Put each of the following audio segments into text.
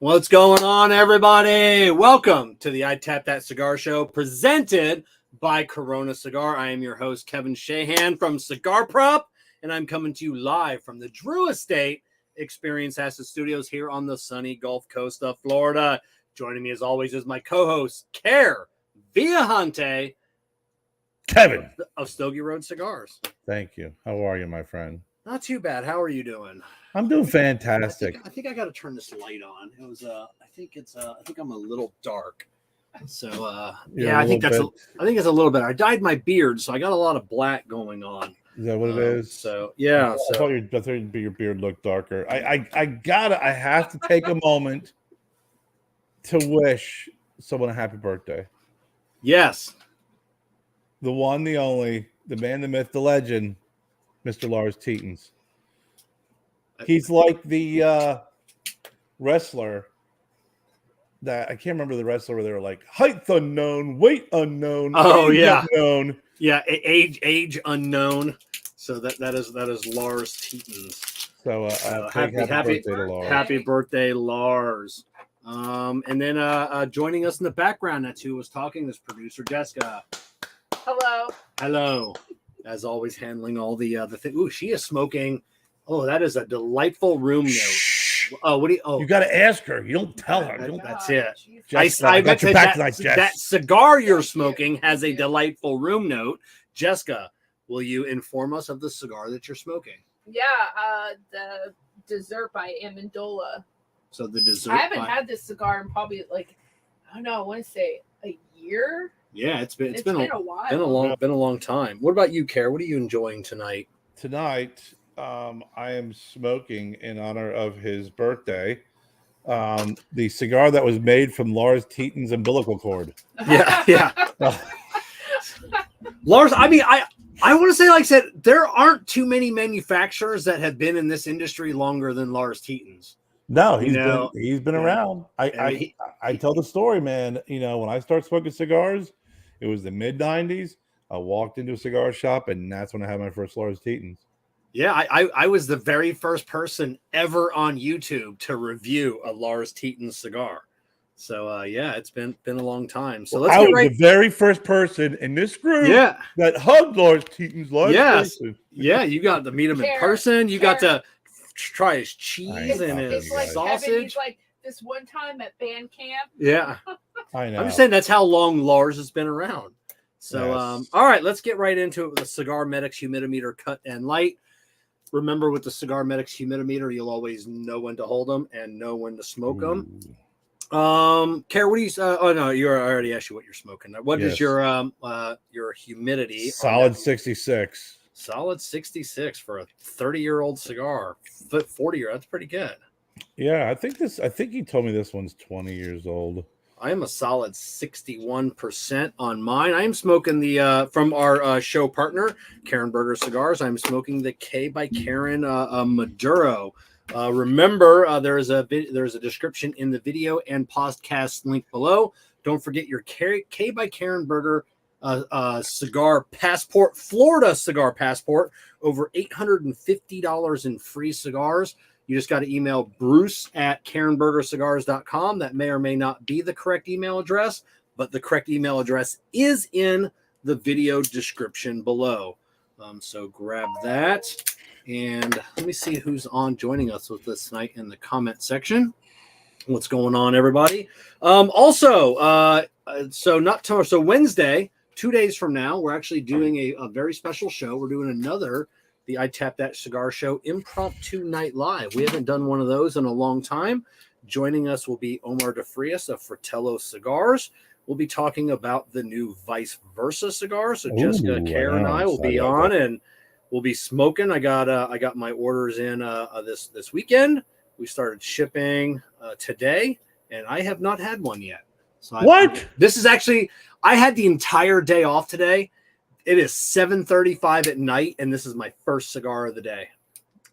What's going on, everybody? Welcome to the I Tap That Cigar Show presented by Corona Cigar. I am your host, Kevin Shahan from Cigar Prop, and I'm coming to you live from the Drew Estate Experience Asset Studios here on the sunny Gulf Coast of Florida. Joining me, as always, is my co-host, Kerr Viajante, Kevin of Stogie Road Cigars. Thank you. How are you, my friend? Not too bad. How are you doing? I'm doing fantastic. I think I got to turn this light on. It was I think I'm a little dark. So yeah, I think it's a little bit. I dyed my beard, so I got a lot of black going on. Is that what it is? So yeah. I thought your beard looked darker. I have to take a moment to wish someone a happy birthday. Yes. The one, the only, the man, the myth, the legend, Mr. Lars Tietens. He's like the wrestler that I can't remember the wrestler where they were like height unknown, weight unknown. Oh yeah, unknown. Yeah, age unknown. So that is Lars Tietens. So happy birthday to Lars. Happy birthday, Lars. And then joining us in the background, that's who was talking. This producer Jessica. Hello. As always, handling all the thing. Ooh, she is smoking. Oh, that is a delightful room note. Oh, what do you? Oh, you got to ask her. You don't tell her. That's it. I got your back tonight, Jess. That cigar you're smoking has a delightful room note. Jessica, will you inform us of the cigar that you're smoking? Yeah, the dessert by Amendola. So the dessert. I haven't had this cigar in probably I don't know. I want to say a year. Yeah, it's been a while. Been a long time. What about you, Kerr? What are you enjoying tonight? Tonight, I am smoking in honor of his birthday. The cigar that was made from Lars Tietens' umbilical cord. Yeah. Lars, I mean, I want to say, like I said, there aren't too many manufacturers that have been in this industry longer than Lars Tietens. No, he's been around. I tell the story, man. You know, when I started smoking cigars, it was the mid-90s. I walked into a cigar shop, and that's when I had my first Lars Tietens. Yeah, I was the very first person ever on YouTube to review a Lars Tietens cigar. So yeah, it's been a long time. So let's I was the very first person in this group that hugged Lars Tietens. Yeah, you got to meet him in person. You got to try his cheese and his sausage. Kevin, he's like this one time at band camp. Yeah, I know. I'm just saying that's how long Lars has been around. So all right, let's get right into it with the CigarMedics humidimeter cut and light. Remember, with the CigarMedics humidimeter, you'll always know when to hold them and know when to smoke them. Kerr, what do you? Oh no, I already asked you what you're smoking. What is your humidity? Solid 66. Solid 66 for a 30-year-old cigar. 40-year, that's pretty good. Yeah, I think he told me this one's 20 years old. I am a solid 61% on mine. I am smoking the from our show partner, Berger Cigars. I'm smoking the K by Karen Maduro. Remember, there's a description in the video and podcast link below. Don't forget your K by Karen Berger cigar passport, Florida cigar passport, over $850 in free cigars. You just got to email Bruce at KarenBergerCigars.com. That may or may not be the correct email address, but the correct email address is in the video description below. So grab that. And let me see who's on joining us with this tonight in the comment section. What's going on, everybody? So not tomorrow. So Wednesday, 2 days from now, we're actually doing a very special show. We're doing the I Tap That Cigar Show impromptu night live. We haven't done one of those in a long time. Joining us will be Omar DeFrias of Fratello Cigars. We'll be talking about the new Vice Versa cigar. So Jessica, Kerr, and I will be on, and we'll be smoking. I got my orders in this weekend. We started shipping today, and I have not had one yet. So this is actually, I had the entire day off today. It is 7:35 at night, and this is my first cigar of the day.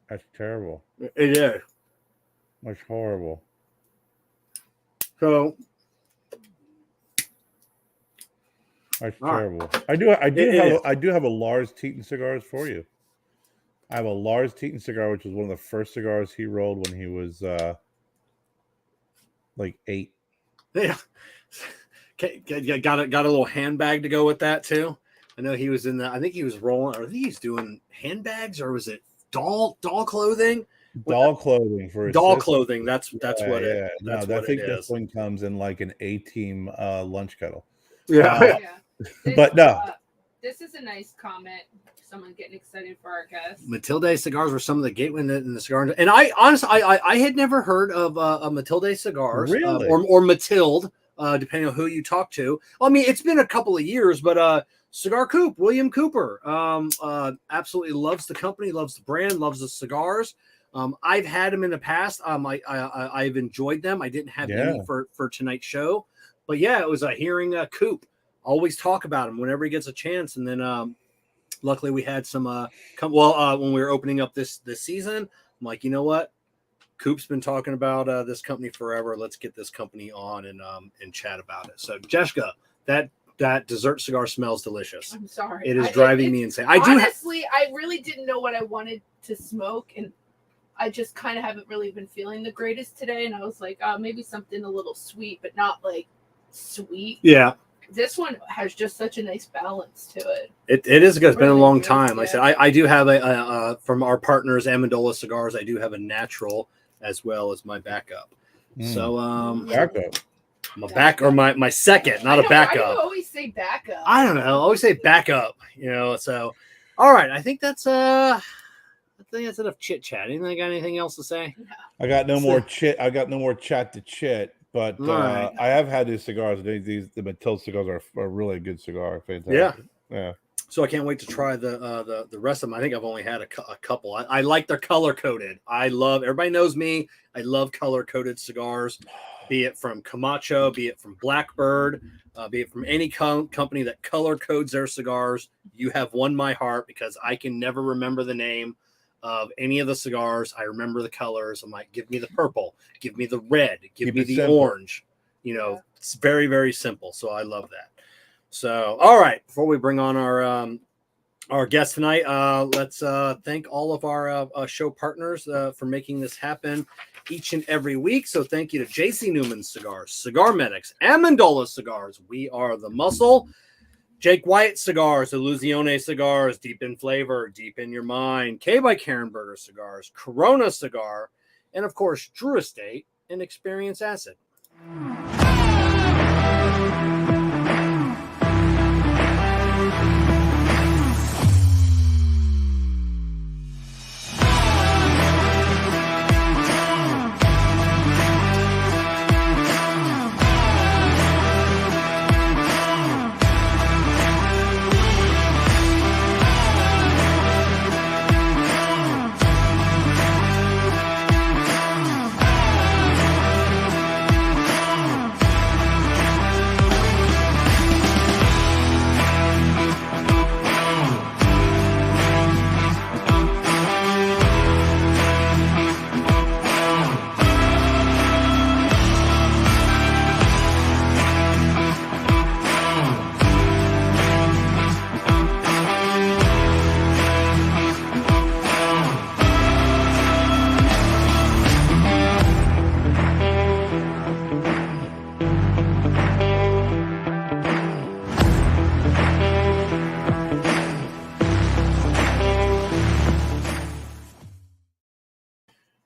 That's terrible. It is. That's horrible. So that's terrible. Right. I do have a Lars Teton cigars for you. I have a Lars Teton cigar, which was one of the first cigars he rolled when he was like 8. Yeah. Got a little handbag to go with that too. I know he was in I think he was rolling, or I think he's doing handbags, or was it doll clothing? Doll clothing for his doll sister. Clothing. That's what it. That's what I think it this is. one comes in like an A-team lunch kettle. Yeah. But no. This is a nice comment. Someone getting excited for our guest. Matilde cigars were some of the gateway in the cigar. And I honestly, I had never heard of Matilde cigars, really? or Matilde, depending on who you talk to. I mean, it's been a couple of years, but Cigar Coop, William Cooper, absolutely loves the company, loves the brand, loves the cigars. I've had them in the past. I've enjoyed them. I didn't have any for tonight's show, but yeah, it was hearing Coop always talk about him whenever he gets a chance. And then luckily we had some when we were opening up this season, I'm like, you know what? Coop's been talking about this company forever. Let's get this company on and chat about it. So Jessica, that dessert cigar smells delicious. I'm sorry. It is driving me insane. I really didn't know what I wanted to smoke, and I just kind of haven't really been feeling the greatest today. And I was like, maybe something a little sweet, but not like sweet. Yeah. This one has just such a nice balance to it. It is good. It's been a long time. Yeah. I said I do have a from our partners Amendola Cigars. I do have a natural as well as my backup. So backup. My second, not a backup. Why do you always say backup? I don't know. I always say backup. So all right. I think that's enough chit chat. Anything got anything else to say? No. I got no more chit. I got no more chat to chit. But right. I have had these cigars. The Matilde cigars are a really good cigar. Fantastic. Yeah. So I can't wait to try the rest of them. I think I've only had a couple. I like their color coded. Everybody knows me. I love color coded cigars, be it from Camacho, be it from Blackbird, be it from any company that color codes their cigars. You have won my heart because I can never remember the name of any of the cigars. I remember the colors. I'm like, give me the purple, give me the red, give me the simple. orange. It's very, very simple. So I love that. So, all right, before we bring on our guest tonight, let's thank all of our show partners for making this happen each and every week. So thank you to JC Newman Cigars, CigarMedics, Amendola Cigars, We Are the Muscle, Jake Wyatt Cigars, Illusione Cigars, Deep in Flavor, Deep in Your Mind, K by Berger Cigars, Corona Cigar, and of course, Drew Estate and Experience Acid.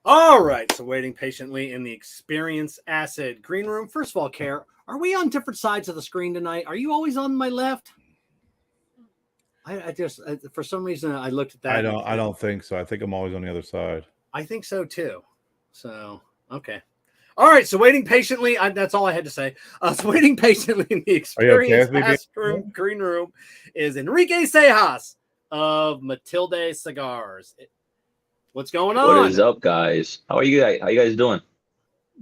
All right, so waiting patiently in the Experience Acid green room. First of all, Kerr, are we on different sides of the screen tonight? Are you always on my left? I just for some reason I looked at that. I don't think so. I think I'm always on the other side. I think so too. So okay. All right, so waiting patiently. That's all I had to say. So waiting patiently in the experience room, green room is Enrique Seijas of Matilde Cigars. What's going on? What is up, guys? How are you guys? How you guys doing?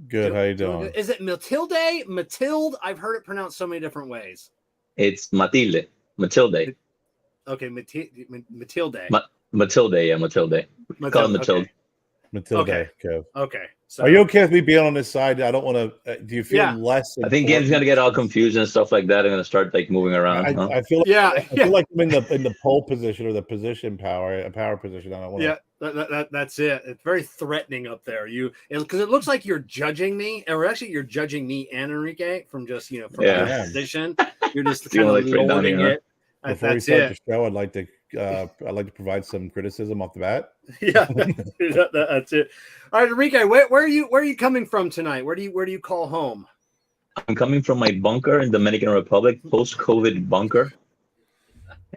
Good. How you doing? Is it Matilde? Matilde? I've heard it pronounced so many different ways. It's Matilde. Matilde. Okay, Matilde. Matilde. Yeah, Matilde. Call it Matilde. Okay. Matilde. Okay. So, are you okay with me being on this side? I don't want to. Do you feel less? I think Game's gonna get all confused and stuff like that. I'm gonna start like moving around. I feel. I feel like I'm in the pole position or the position power position. I don't want to. Yeah, that's it. It's very threatening up there. Because it looks like you're judging me, or actually you're judging me and Enrique from just from your position. You're just kind of lording it. Before we start the show, I'd like to provide some criticism off the bat. Yeah, that's it. All right, Enrique, where are you coming from tonight? Where do you call home? I'm coming from my bunker in Dominican Republic, post-COVID bunker.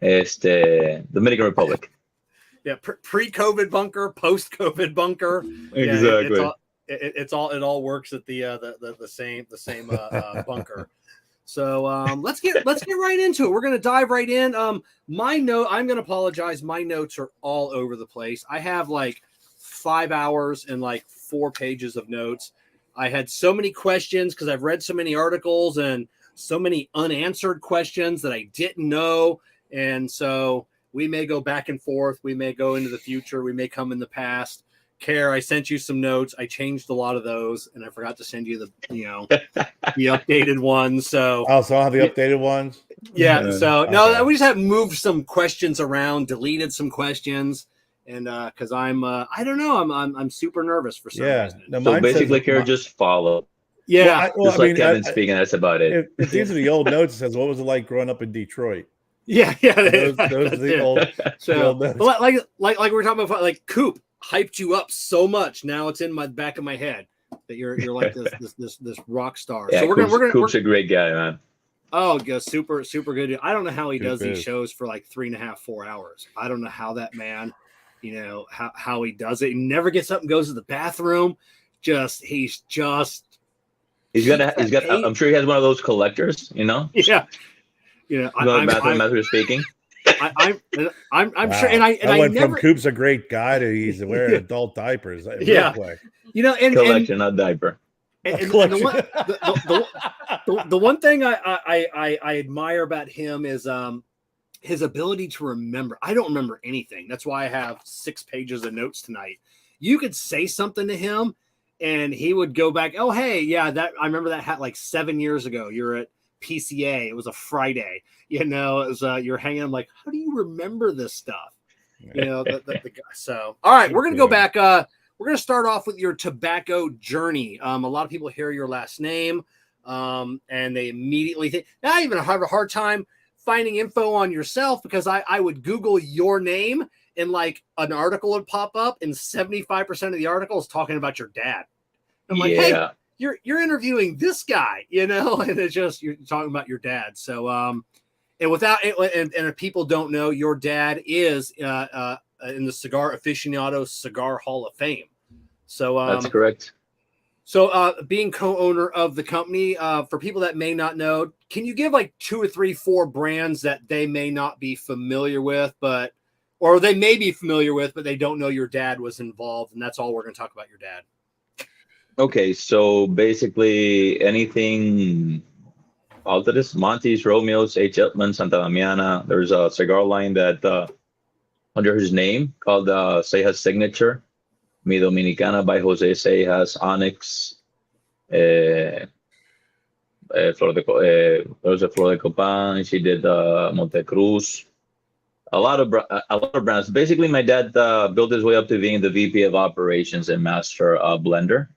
Dominican Republic. Yeah, pre-COVID bunker, post-COVID bunker. Exactly. Yeah, it all works at the same bunker. So let's get right into it. We're going to dive right in. I'm going to apologize. My notes are all over the place. I have like 5 hours and like 4 pages of notes. I had so many questions because I've read so many articles and so many unanswered questions that I didn't know. And so we may go back and forth. We may go into the future. We may come in the past. Kerr, I sent you some notes. I changed a lot of those, and I forgot to send you the the updated ones. So I'll have the updated ones. Yeah. So no, we just have moved some questions around, deleted some questions, and because I'm I don't know, I'm super nervous for some reason. No, so basically, Kerr, just follow. Yeah. Just like Kevin speaking. That's about it. If these are the old notes, it says, "What was it like growing up in Detroit?" Yeah. Those are the old. So like we were talking about, like Coop hyped you up so much. Now it's in my back of my head that you're like this rock star. Yeah, so Coop's a great guy, man. Oh, yeah, super good. I don't know how he does these shows for like 3.5, 4 hours. I don't know how that man, how he does it. He never gets up and goes to the bathroom. He's got. I'm sure he has one of those collectors. Yeah. Bathroom speaking. I'm wow. sure, and I went never, from Coop's a great guy to he's wearing adult diapers. Yeah, quick. And collection, not diaper. And the one thing I admire about him is his ability to remember. I don't remember anything. That's why I have 6 pages of notes tonight. You could say something to him, and he would go back. Oh, hey, yeah, I remember that hat like 7 years ago. You're at PCA. It was a Friday. It was you're hanging. I'm like, how do you remember this stuff? So all right, we're gonna go back. We're gonna start off with your tobacco journey. A lot of people hear your last name, and they immediately think. I even have a hard time finding info on yourself because I would Google your name and like an article would pop up, and 75% of the article is talking about your dad. I'm like, hey, you're interviewing this guy, and it's just you're talking about your dad. So and if people don't know, your dad is in the Cigar Aficionado Cigar Hall of Fame. So that's correct. So being co-owner of the company, for people that may not know, can you give like 2 or 3, 4 brands that they may not be familiar with, or they may be familiar with, but they don't know your dad was involved, and that's all we're going to talk about your dad. Okay, so basically anything Altares, Montes, Romeos, H. Upman, Santa Damiana. There's a cigar line that under his name called Seijas Signature, Mi Dominicana by Jose Seijas, Onyx, there was a Flor de Copan. She did Monte Cruz. A lot of brands. Basically, my dad built his way up to being the VP of operations and master blender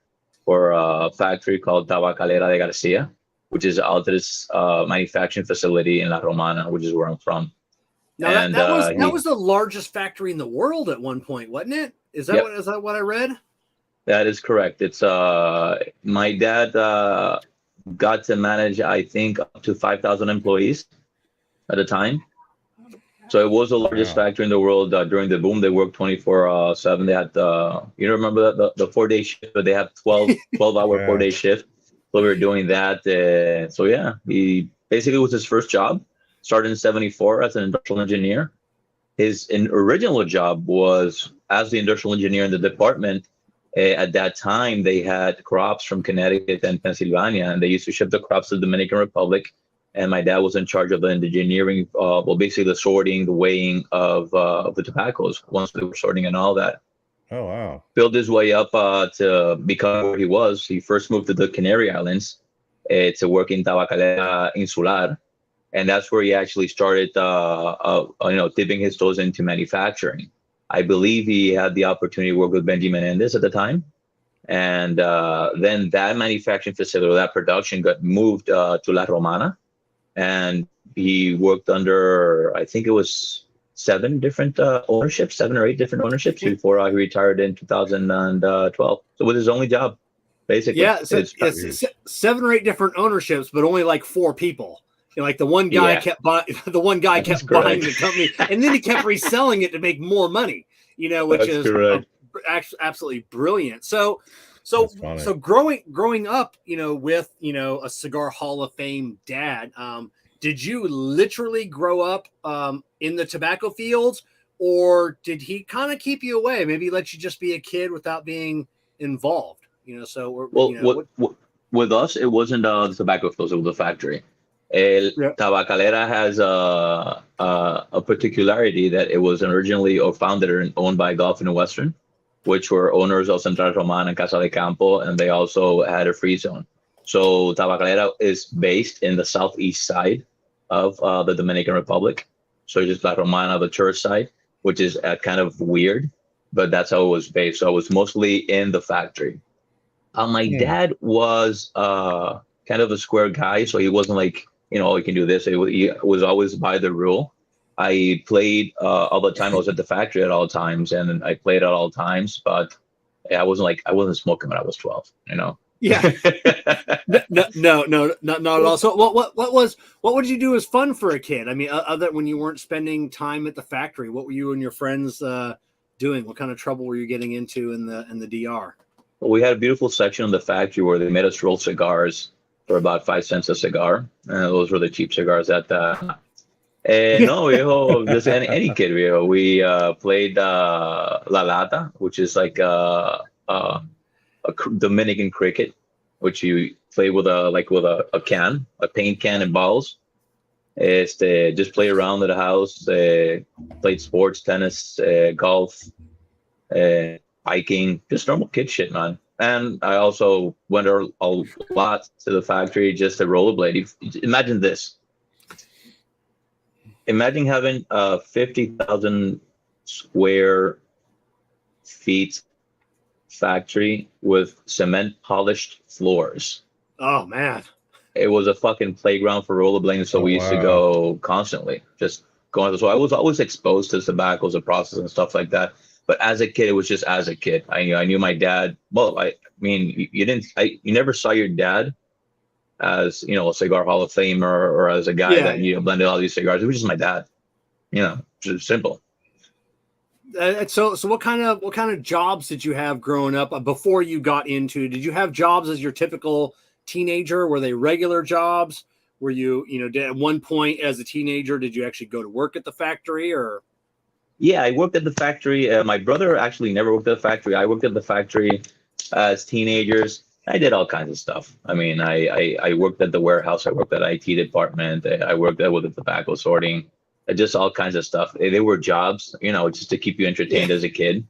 for a factory called Tabacalera de Garcia, which is Altares manufacturing facility in La Romana, which is where I'm from. Now that was the largest factory in the world at one point, wasn't it? Is that what I read? That is correct. It's my dad got to manage, I think, up to 5,000 employees at a time. So it was the largest factory in the world during the boom. They worked 24/7. They had you remember the 4-day shift, but they have 12-hour 4-day shift. So we were doing that. So yeah, he basically was his first job. Started in '74 as an industrial engineer. His original job was as the industrial engineer in the department. At that time, they had crops from Connecticut and Pennsylvania, and they used to ship the crops to the Dominican Republic. And my dad was in charge of the engineering, basically the sorting, the weighing of the tobaccos once they were sorting and all that. Oh, wow. Built his way up to become where he was. He first moved to the Canary Islands to work in Tabacalera Insular. And that's where he actually started, dipping his toes into manufacturing. I believe he had the opportunity to work with Benji Menendez at the time. And then that manufacturing facility, that production got moved to La Romana. And he worked under, I think it was 7 or 8 different ownerships before he retired in 2012. So it was his only job, basically. Yeah, so it's 7 or 8 different ownerships, but only like 4 people. You know, like the one guy kept buying the company, and then he kept reselling it to make more money. You know, which is absolutely brilliant. So growing up, you know, with a Cigar Hall of Fame dad, did you literally grow up in the tobacco fields, or did he kind of keep you away? Maybe let you just be a kid without being involved. You know, so with us, it wasn't the tobacco fields; it was the factory. Tabacalera has a particularity that it was originally founded and owned by Gulf and Western, which were owners of Central Romana and Casa de Campo, and they also had a free zone. So Tabacalera is based in the southeast side of the Dominican Republic. So just La Romana, the tourist side, which is kind of weird, but that's how it was based. So I was mostly in the factory. My dad was kind of a square guy, so he wasn't like, you can do this. He was always by the rule. I played all the time. I was at the factory at all times, and I played at all times. But I wasn't smoking when I was 12. Yeah. No, not at all. So what would you do as fun for a kid? I mean, other when you weren't spending time at the factory, what were you and your friends doing? What kind of trouble were you getting into in the DR? Well, we had a beautiful section in the factory where they made us roll cigars for about 5 cents a cigar. And those were the cheap cigars at that. No, just any kid. We played La Lata, which is like a Dominican cricket, which you play with a can, a paint can and balls. Just play around at the house. Played sports, tennis, golf, hiking, just normal kid shit, man. And I also went a lot to the factory just to rollerblade. Imagine this. Imagine having a 50,000 square feet factory with cement polished floors. Oh, man. It was a fucking playground for rollerblading, so we used to go constantly, just going. So I was always exposed to tobaccos and process and stuff like that. But as a kid, it was just as a kid. I knew my dad. Well, I mean, you never saw your dad as a Cigar Hall of Famer or as a guy that blended all these cigars. It was just my dad. Just simple. So what kind of jobs did you have growing up before you got into? Did you have jobs as your typical teenager? Were they regular jobs? Were you at one point as a teenager? Did you actually go to work at the factory or? Yeah, I worked at the factory. My brother actually never worked at the factory. I worked at the factory as teenagers. I did all kinds of stuff. I mean, I worked at the warehouse. I worked at IT department. I worked with the tobacco sorting. Just all kinds of stuff. They were jobs, just to keep you entertained as a kid.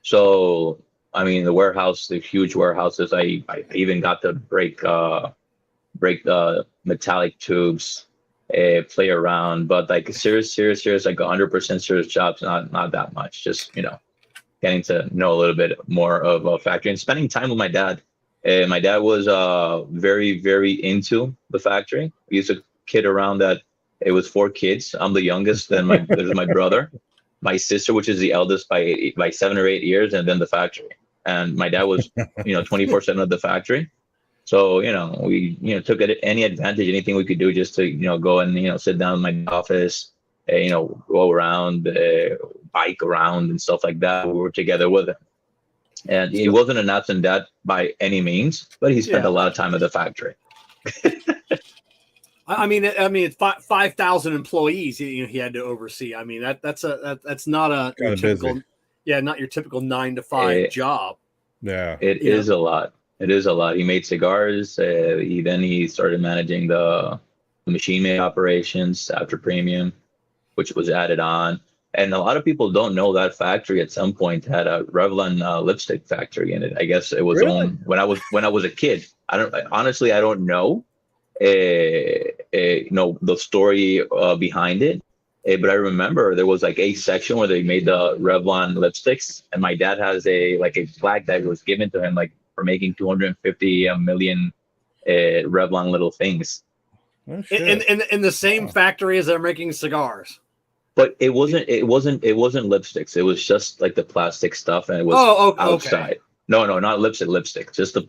So, I mean, the warehouse, the huge warehouses, I even got to break the metallic tubes, play around, but like serious, like 100% serious jobs, not that much. Just, getting to know a little bit more of a factory and spending time with my dad. My dad was very, very into the factory. We used to kid around that it was 4 kids. I'm the youngest, then there's my brother, my sister, which is the eldest by 7 or 8 years, and then the factory. And my dad was, 24/7 of the factory. So, we, took any advantage, anything we could do just to, go and, sit down in my office, go around, bike around and stuff like that. We were together with him. And he wasn't an absent dad by any means, but he spent a lot of time at the factory. I mean, it's 5,000 employees he had to oversee. I mean, that's not your typical, not your typical 9 to 5 job. Yeah, it is a lot. It is a lot. He made cigars. He started managing the machine made operations after premium, which was added on. And a lot of people don't know that factory at some point had a Revlon lipstick factory in it. I guess it was owned when I was a kid. I don't know. The story behind it, but I remember there was like a section where they made the Revlon lipsticks, and my dad has a plaque that was given to him for making 250 million Revlon little things. Oh, in the same factory as they're making cigars. But it wasn't lipsticks. It was just like the plastic stuff, and it was outside. Okay. No, not lipstick. Just the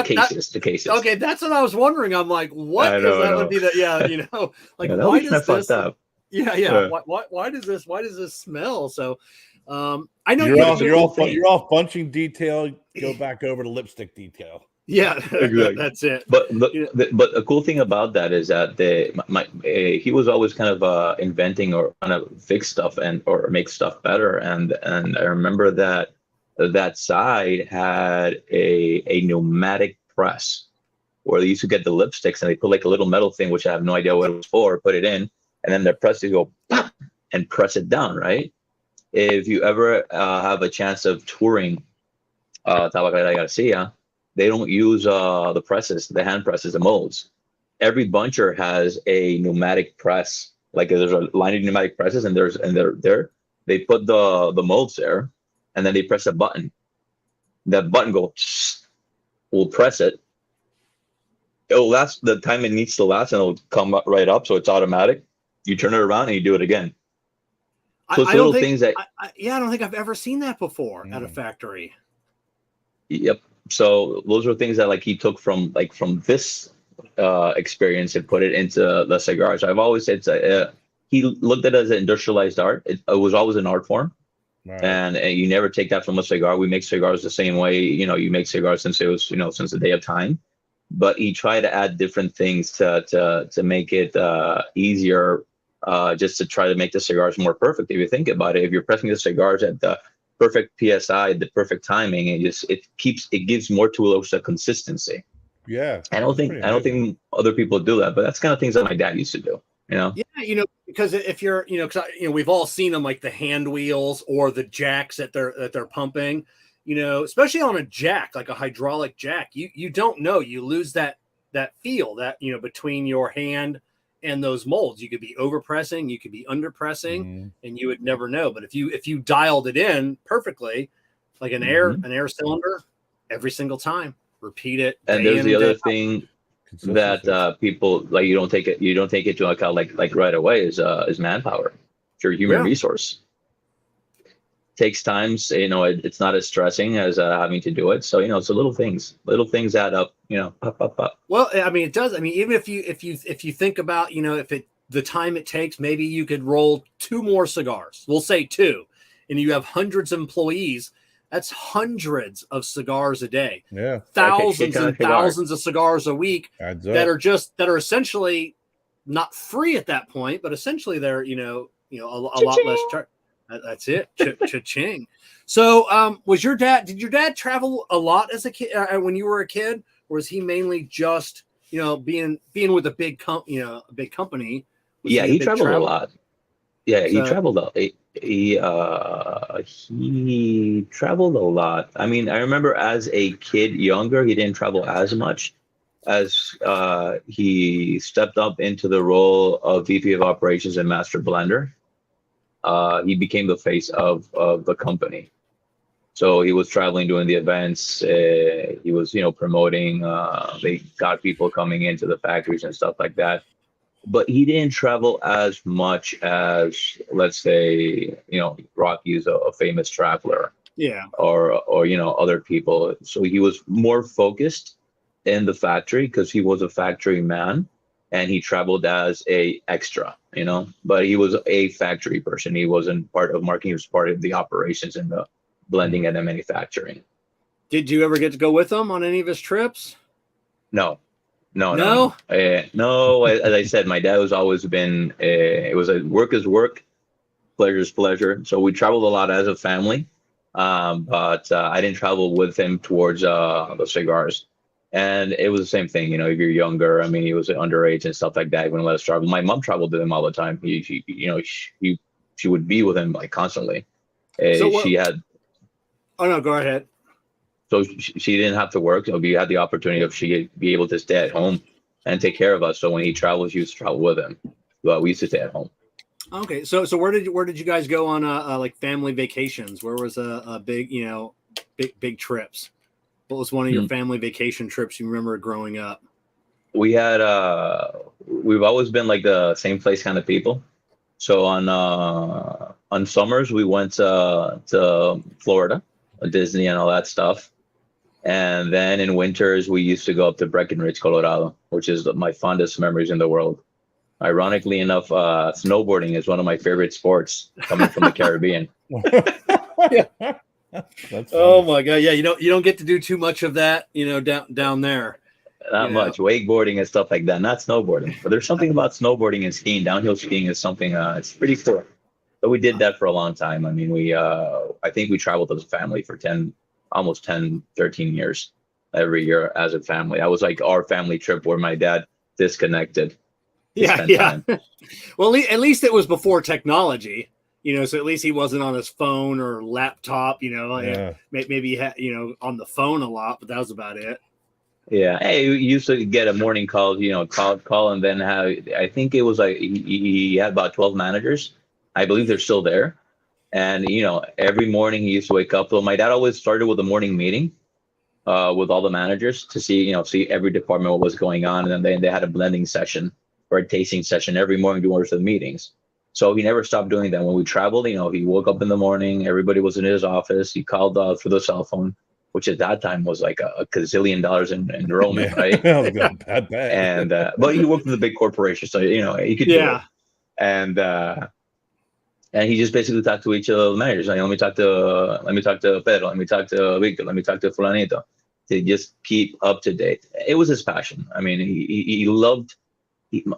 cases. The cases. Okay, that's what I was wondering. I'm like, what is that? Would be that? Why does this? Yeah. Why does this smell? So, I know you're all bunching detail. Go back over to lipstick detail. Yeah, exactly. That's it. But the cool thing about that is that he was always kind of inventing or kind of fix stuff or make stuff better. And I remember that side had a pneumatic press where they used to get the lipsticks and they put like a little metal thing, which I have no idea what it was for, put it in, and then the press to go pop and press it down, right? If you ever have a chance of touring Tabacalera Garcia, they don't use the presses, the hand presses, the molds. Every buncher has a pneumatic press. Like there's a line of pneumatic presses, and they're there. They put the molds there, and then they press a button. That button goes, we'll press it. It'll last the time it needs to last, and it'll come right up, so it's automatic. You turn it around, and you do it again. So it's little things that. I don't think I've ever seen that before at a factory. Yep. So those are things that he took from this experience and put it into the cigars. I've always said he looked at it as an industrialized art. It was always an art form, right. And you never take that from a cigar. We make cigars the same way you make cigars since it was since the day of time. But he tried to add different things to make it easier, just to try to make the cigars more perfect. If you think about it, if you're pressing the cigars at the perfect PSI, the perfect timing, it gives more to the consistency. Yeah. I don't think other people do that, but that's kind of things that my dad used to do, Yeah, because if you're, we've all seen them, like the hand wheels or the jacks that they're pumping, especially on a jack, like a hydraulic jack, you don't know, you lose that feel that, between your hand and those molds. You could be overpressing, you could be underpressing, and you would never know. But if you dialed it in perfectly, like an air cylinder, every single time, repeat it. And there's the other thing that people you don't take it to account like right away is manpower. It's your human resource. Takes time. It's not as stressing as having to do it. So it's little things add up. Up. Well, I mean, it does. I mean, even if you think about the time it takes, maybe you could roll 2 more cigars. We'll say 2, and you have hundreds of employees. That's hundreds of cigars a day. Yeah, thousands and thousands of cigars a week that are essentially not free at that point, but essentially they're a lot less. That's it. Cha-ching. So, did your dad travel a lot as a kid when you were a kid, or was he mainly just, being with a big company? Yeah, he traveled a lot. Yeah, he traveled a lot. He traveled a lot. I mean, I remember as a kid, younger, he didn't travel as much as he stepped up into the role of VP of Operations and Master Blender. He became the face of the company. So he was traveling, doing the events. He was, promoting. They got people coming into the factories and stuff like that. But he didn't travel as much as, let's say, Rocky's a famous traveler. Yeah. Or other people. So he was more focused in the factory because he was a factory man and he traveled as a extra, but he was a factory person. He wasn't part of marketing. He was part of the operations and the blending and the manufacturing. Did you ever get to go with him on any of his trips? No. No? No. As I said, my dad has always been, it was work is work, pleasure is pleasure. So we traveled a lot as a family. But I didn't travel with him towards the cigars. And it was the same thing, if you're younger, I mean, he was underage and stuff like that. He wouldn't let us travel. My mom traveled with him all the time. She would be with him like constantly. She had. Oh, no, go ahead. So she didn't have to work. We had the opportunity of she be able to stay at home and take care of us. So when he traveled, she used to travel with him. But we used to stay at home. Okay, so where did you guys go on like family vacations? Where was a big big trips? What was one of your family vacation trips you remember growing up? We had we've always been like the same place kind of people. So on summers we went to Florida, Disney and all that stuff, and then in winters we used to go up to Breckenridge, Colorado, which is my fondest memories in the world. Ironically enough, snowboarding is one of my favorite sports coming from the Caribbean. Oh my God. Yeah. You don't get to do too much of that, down there. Not much wakeboarding and stuff like that, not snowboarding, but there's something about snowboarding and skiing. Downhill skiing is something, it's pretty cool. So we did that for a long time. I mean, I think we traveled as a family for almost 10, 13 years every year as a family. That was like our family trip where my dad disconnected. Yeah. Well, at least it was before technology, so at least he wasn't on his phone or laptop, maybe he had, on the phone a lot, but that was about it. Yeah. Hey, we used to get a morning call, call and then I think it was like he had about 12 managers. I believe they're still there. And, every morning he used to wake up. So my dad always started with a morning meeting with all the managers to see every department what was going on. And then they had a blending session or a tasting session every morning during the meetings. So he never stopped doing that. When we traveled, he woke up in the morning, everybody was in his office. He called through the cell phone, which at that time was like a gazillion dollars in enrollment, right? Bad. And but he worked in the big corporation, so he could do it. And he just basically talked to each of the managers. Like, let me talk to Pedro, let me talk to Victor, let me talk to Fulanito, to just keep up to date. It was his passion. I mean, he loved.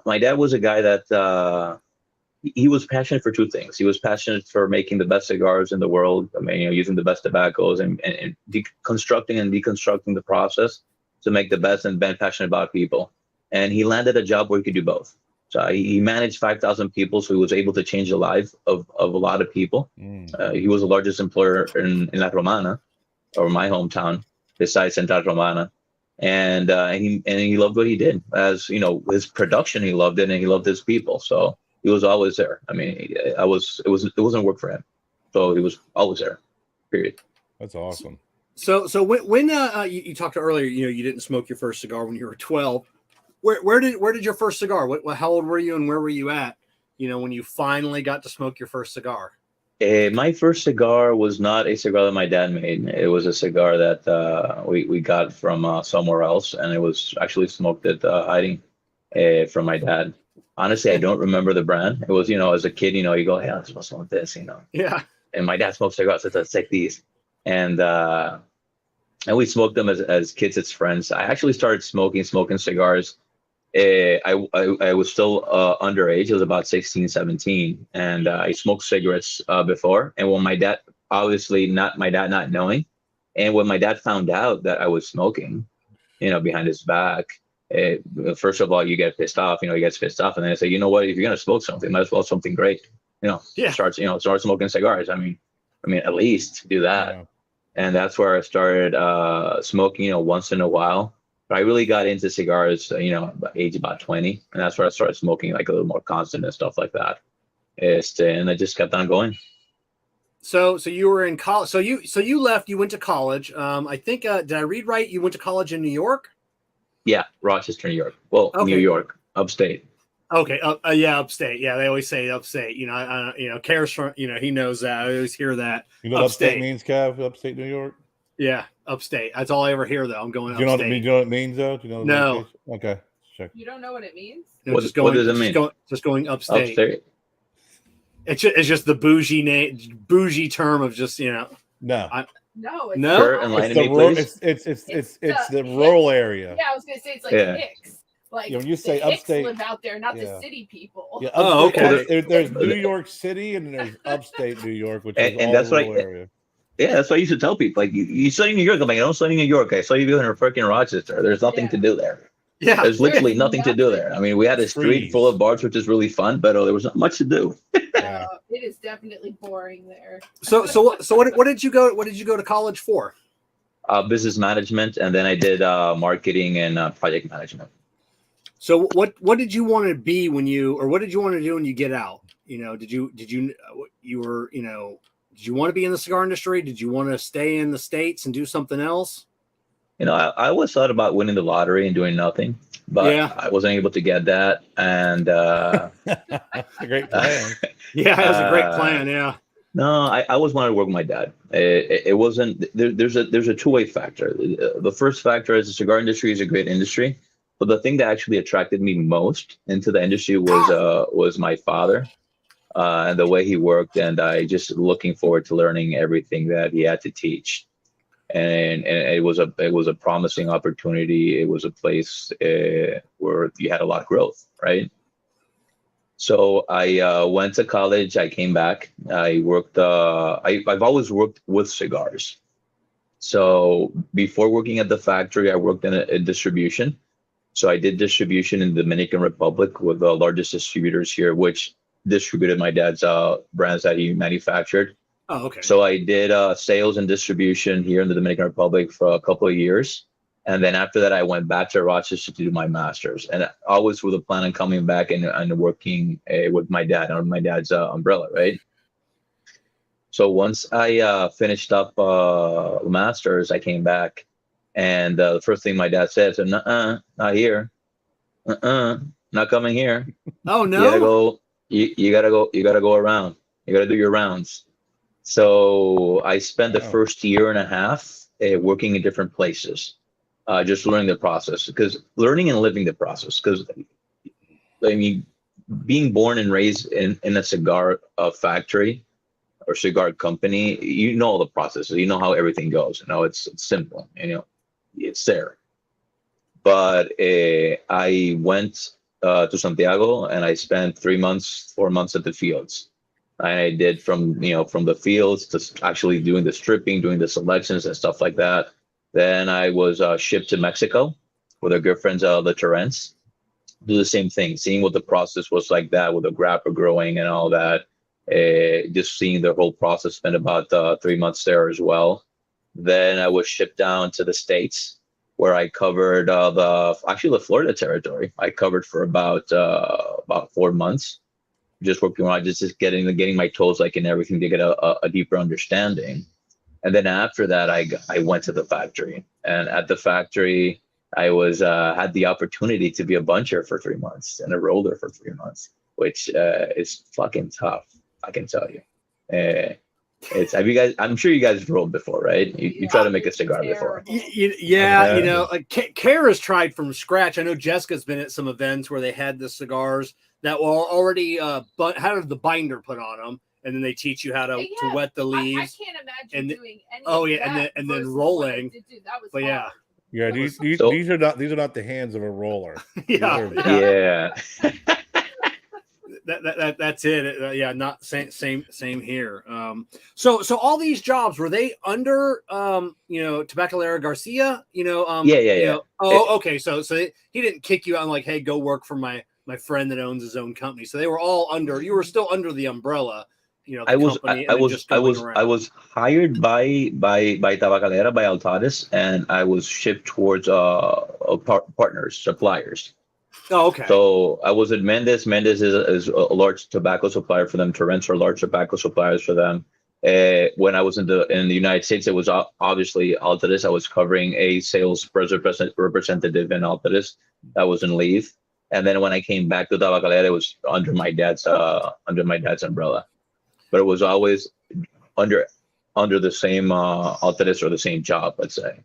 My dad was a guy that he was passionate for two things. He was passionate for making the best cigars in the world. I mean, using the best tobaccos and constructing and deconstructing the process to make the best, and been passionate about people. And he landed a job where he could do both. So he managed 5,000 people, so he was able to change the life of a lot of people. He was the largest employer in La Romana, or my hometown, besides Central Romana. And he loved what he did. As his production, he loved it, and he loved his people. So he was always there. I mean, it wasn't work for him, so he was always there. Period. That's awesome. So when you talked earlier, you didn't smoke your first cigar when you were 12. Where did your first cigar? How old were you, and where were you at? When you finally got to smoke your first cigar. My first cigar was not a cigar that my dad made. It was a cigar that we got from somewhere else, and it was actually smoked at hiding from my dad. Honestly, I don't remember the brand. It was, as a kid, you go, hey, let's smoke this, Yeah. And my dad smoked cigars, so let's take these. And we smoked them as kids, as friends. I actually started smoking cigars. I was still underage. It was about 16, 17. And I smoked cigarettes before. And when my dad, obviously not my dad not knowing, and when my dad found out that I was smoking, behind his back, first of all, you get pissed off. He gets pissed off, and then I say, you know what? If you're gonna smoke something, might as well something great. Start smoking cigars. I mean, at least do that. Yeah. And that's where I started smoking. Once in a while. But I really got into cigars. Age about 20, and that's where I started smoking like a little more constant and stuff like that. And I just kept on going. So you were in college. So you left. You went to college. I think. Did I read right? You went to college in New York. Yeah, Rochester, New York. Well, okay. New York, upstate. Okay. Yeah, upstate. Yeah, they always say upstate. Kerr's from. He knows that. I always hear that. You know what upstate means, Kev? Upstate New York. Yeah. upstate. That's all I ever hear, though. I'm going Do you know what it upstate. means? Do you know what it means, though? Do you know? No. Location? Okay. Check. You don't know what it means? No, What does it mean? Just going upstate. Upstate. It's just the bougie term of just No. No, it's No? not. Kerr, enlighten me, please. It's the rural area. Yeah, I was gonna say it's like Yeah. Hicks. Like Yeah, when you the say Hicks upstate- live out there, not Yeah. the city people. Yeah. Oh, upstate- okay. There's New York City and there's upstate New York, which is And all that's what rural area. Yeah, that's what I used to tell people. Like, you study in New York. I'm like, I don't study in New York. I saw you in freaking Rochester. There's nothing Yeah. to do there. Yeah. There's literally nothing to do there. I mean, we had a street Trees. full of bars, which is really fun, but there was not much to do. Yeah. It is definitely boring there. So what did you go to college for? Business management, and then I did marketing and project management. So what did you want to be when you, or what did you want to do when you get out? You know, did you were, you know, did you want to be in the cigar industry? Did you want to stay in the States and do something else? You know, I always thought about winning the lottery and doing nothing, but Yeah. I wasn't able to get that. And That's a great plan. Yeah, that was a great plan. Yeah. no, I always wanted to work with my dad. It wasn't. There's a two-way factor. The first factor is the cigar industry is a great industry, but the thing that actually attracted me most into the industry was my father. And the way he worked, and I just looking forward to learning everything that he had to teach. And it was a promising opportunity. It was a place where you had a lot of growth, right? So I went to college. I came back. I worked. I've always worked with cigars. So before working at the factory, I worked in a distribution. So I did distribution in the Dominican Republic with the largest distributors here, which distributed my dad's brands that he manufactured. Oh, okay. So I did sales and distribution here in the Dominican Republic for a couple of years. And then after that, I went back to Rochester to do my master's, and always with a plan on coming back and working with my dad on my dad's umbrella, right? So once I finished up master's, I came back, and the first thing my dad said, "Not here, not coming here. Oh no. You gotta go. You gotta go. You gotta go around. You gotta do your rounds." So I spent the first year and a half working in different places, just learning the process, because learning and living the process. Because I mean, being born and raised in a cigar factory or cigar company, you know all the processes. You know how everything goes. You know, it's simple. You know, it's there. But I went to Santiago, and I spent 4 months at the fields. I did from the fields to actually doing the stripping, doing the selections and stuff like that. Then I was shipped to Mexico with our good friends, the Torrents. Do the same thing, seeing what the process was like that with the grappa growing and all that. Just seeing the whole process. Spent about 3 months there as well. Then I was shipped down to the States, where I covered the Florida territory. I covered for about 4 months. Just working on just getting my toes like in everything to get a deeper understanding. And then after that, I went to the factory, and at the factory I was had the opportunity to be a buncher for 3 months and a roller for 3 months, which is fucking tough. I can tell you. I'm sure you guys rolled before, right? You try to make a cigar before. Yeah, you know, like Kerr has tried from scratch. I know Jessica's been at some events where they had the cigars that were already had the binder put on them, and then they teach you how to wet the leaves. I can't imagine doing any. Oh yeah, and then rolling. That was but hard. Yeah, these are not the hands of a roller. Yeah, yeah. That's it. Yeah, not same here. So all these jobs, were they under Tabacalera Garcia? Yeah. Okay. So he didn't kick you out and like, hey, go work for my friend that owns his own company. So they were all under. You were still under the umbrella. I was hired by Tabacalera, by Altares, and I was shipped towards partners, suppliers. Oh, okay. So I was at Mendes. Mendes is a large tobacco supplier for them. Torrents are large tobacco suppliers for them. When I was in the United States, it was obviously Altares. I was covering a sales representative in Altares that was in leave. And then when I came back to Tabacalera, it was under my dad's umbrella. But it was always under under the same office or the same job, let's say.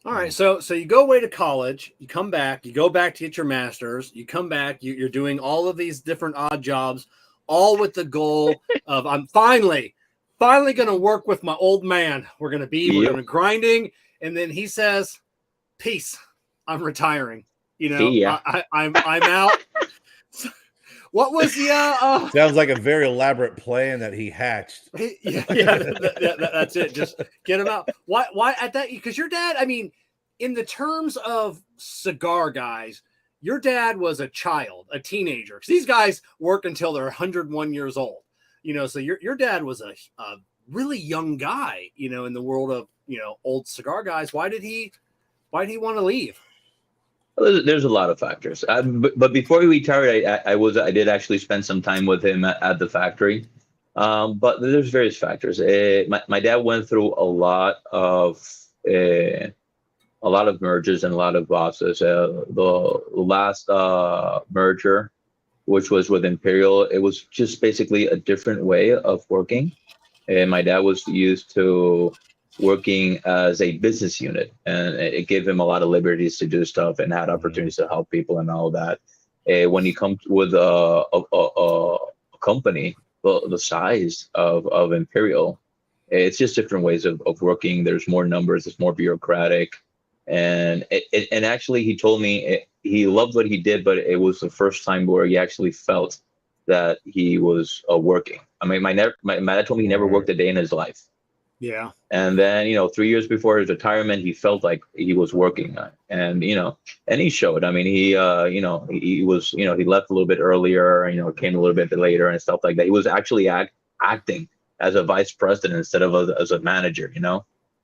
All right, so you go away to college, you come back, you go back to get your master's, you come back, you're doing all of these different odd jobs, all with the goal of I'm finally going to work with my old man. We're going to grinding, and then he says, "Peace, I'm retiring." You know, I'm out. What was the? Sounds like a very elaborate plan that he hatched. That's it. Just get him out. Why at that? Because your dad, I mean, in the terms of cigar guys, your dad was a child, a teenager. Because these guys work until they're 101 years old. You know, so your dad was a really young guy. You know, in the world of old cigar guys. Why did he want to leave? There's a lot of factors, but before he retired, I did actually spend some time with him at the factory. But there's various factors. My dad went through a lot of mergers and a lot of bosses. The last merger, which was with Imperial, it was just basically a different way of working. And my dad was used to working as a business unit, and it gave him a lot of liberties to do stuff and had opportunities to help people and all that. When you come with a company the size of Imperial, it's just different ways of working. There's more numbers, it's more bureaucratic, and actually he told me he loved what he did, but it was the first time where he actually felt that he was working. I mean, my dad told me he never worked a day in his life. Yeah. And then, 3 years before his retirement, he felt like he was working, and he showed. I mean, he was, he left a little bit earlier, came a little bit later and stuff like that. He was actually acting as a vice president instead of as a manager,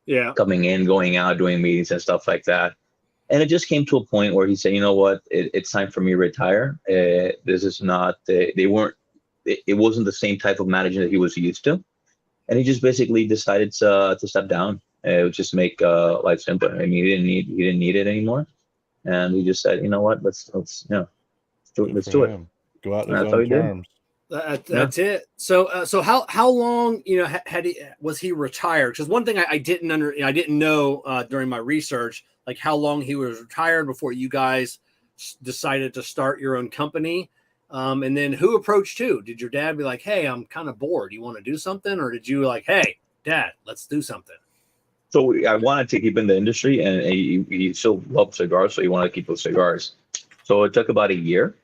Yeah. Coming in, going out, doing meetings and stuff like that. And it just came to a point where he said, you know what, it's time for me to retire. This is not, it wasn't the same type of manager that he was used to. And he just basically decided to step down. It would just make life simpler. I mean, he didn't need it anymore, and he just said, you know what, let's do it. Go out on his own terms. That's it. So how long was he retired? Because one thing I didn't know during my research, like how long he was retired before you guys decided to start your own company. And then who approached who? Did your dad be like, "Hey, I'm kind of bored. You want to do something?" Or did you like, "Hey, Dad, let's do something"? So I wanted to keep in the industry, and he still loved cigars, so he wanted to keep with cigars. So it took about a year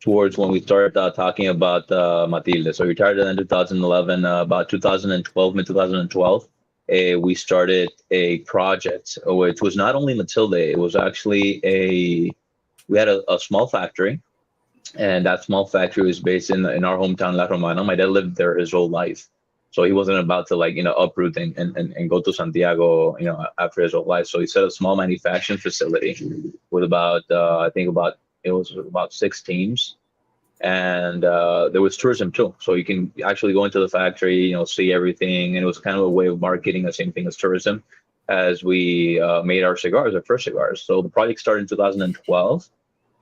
towards when we started talking about Matilde. So we retired in 2011. About 2012, mid-2012, we started a project, which was not only Matilde. It was actually we had a small factory. And that small factory was based in our hometown, La Romana. My dad lived there his whole life, so he wasn't about to uproot and go to Santiago, after his whole life. So he set a small manufacturing facility with about 6 teams, and there was tourism too. So you can actually go into the factory, see everything, and it was kind of a way of marketing the same thing as tourism. As we made our first cigars. So the project started in 2012.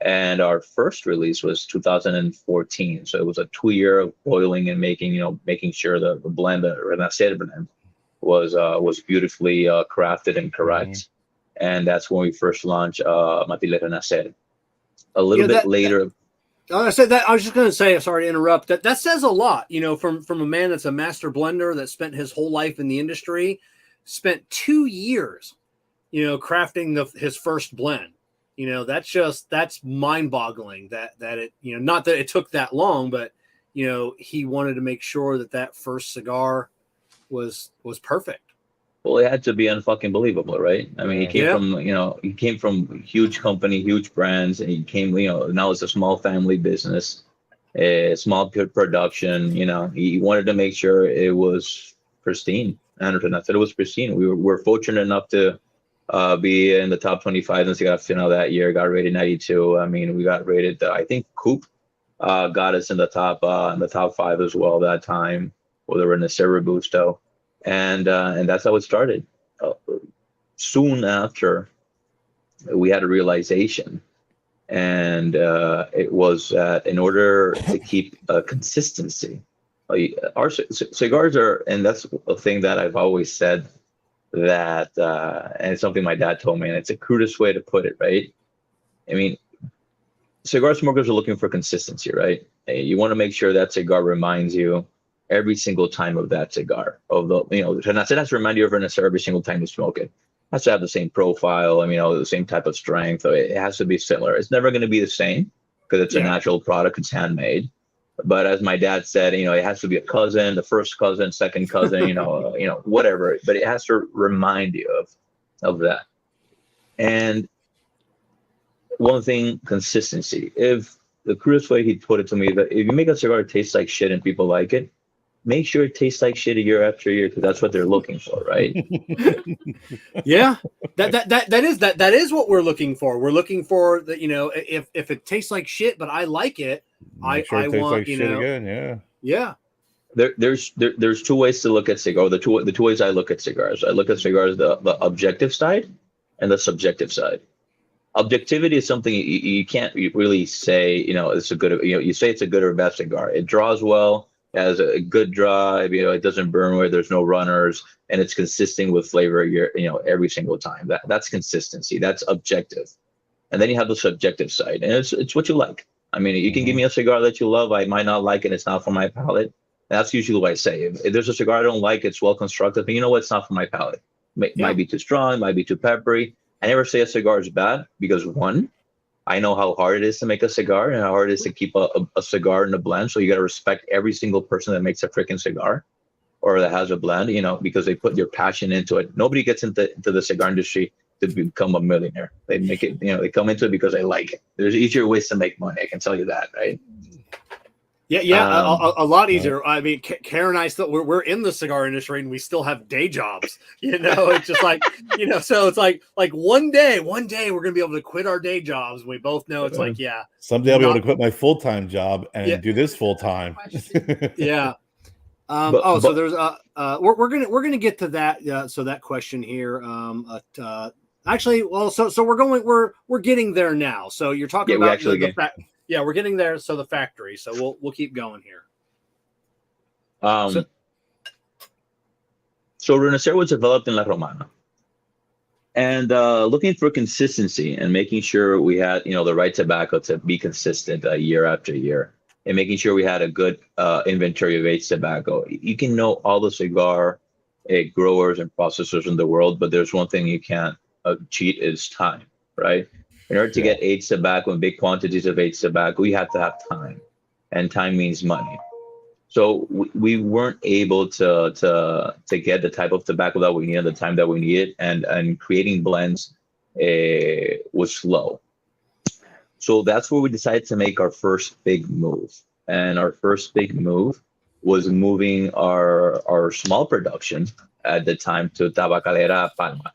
And our first release was 2014. So it was a 2-year of boiling and making sure the blend, the Renacer blend, was beautifully crafted and correct. Mm-hmm. And that's when we first launched Matilde Renacer. A little bit later. I said that. I was just going to say, sorry to interrupt. That says a lot, from a man that's a master blender that spent his whole life in the industry, spent 2 years, crafting his first blend. That's mind-boggling that it, not that it took that long, but, he wanted to make sure that first cigar was perfect. Well, it had to be unfucking believable, right? I mean, he came from huge company, huge brands, and he came, now it's a small family business, a small production, he wanted to make sure it was pristine. And I said it was pristine. We're fortunate enough to be in the top 25 in Cigar Final that year. Got rated 92. I mean, we got rated. I think Coop got us in the top 5 as well that time. Well, they were in the Renacer Robusto, and that's how it started. Soon after, we had a realization, and it was that in order to keep consistency, Our cigars are, and that's a thing that I've always said that, and it's something my dad told me, and it's the crudest way to put it, right? I mean, cigar smokers are looking for consistency, right? You want to make sure that cigar reminds you every single time of that cigar. Of the, it has to remind you of it every single time you smoke it. It has to have the same profile, the same type of strength. It has to be similar. It's never going to be the same because it's a natural product. It's handmade. But as my dad said, it has to be a cousin, the first cousin, second cousin, whatever. But it has to remind you of that. And one thing, consistency. If the crudest way he put it to me, that if you make a cigar that tastes like shit and people like it, make sure it tastes like shit year after year, because that's what they're looking for, right? Yeah, that is what we're looking for. We're looking for that, if it tastes like shit, but I like it, I want, like shit again, yeah. There's two ways to look at cigar. The two ways I look at cigars. I look at cigars the objective side and the subjective side. Objectivity is something you can't really say, it's a good, you say it's a good or bad cigar. It draws well, has a good draw, it doesn't burn where there's no runners, and it's consistent with flavor every single time. That's consistency. That's objective. And then you have the subjective side, and it's what you like. You can give me a cigar that you love, I might not like it, it's not for my palate. That's usually what I say. If there's a cigar I don't like, it's well constructed, but you know what, it's not for my palate. Might be too strong, might be too peppery. I never say a cigar is bad because, one, I know how hard it is to make a cigar and how hard it is to keep a cigar in a blend. So you got to respect every single person that makes a freaking cigar or that has a blend, because they put your passion into it. Nobody gets into the cigar industry to become a millionaire. They make it, they come into it because they like it. There's easier ways to make money. I can tell you that, right? Yeah, a lot easier. Kerr and I we're in the cigar industry and we still have day jobs. It's just like, so it's like one day we're gonna be able to quit our day jobs. We both know it's like, yeah, someday I'll be able to quit my full-time job and do this full-time. Yeah. So there's we're gonna get to that. So that question here. Actually, well, so we're getting there now. So you're talking about the fact. Yeah, we're getting there. So the factory. So we'll keep going here. So Renacer was developed in La Romana, and looking for consistency and making sure we had the right tobacco to be consistent year after year, and making sure we had a good inventory of aged tobacco. You can know all the cigar growers and processors in the world, but there's one thing you can't cheat is time, right? In order to get aged tobacco and big quantities of aged tobacco, you have to have time, and time means money. So we weren't able to get the type of tobacco that we needed, the time that we needed, and creating blends was slow. So that's where we decided to make our first big move. And our first big move was moving our small production at the time to Tabacalera Palma.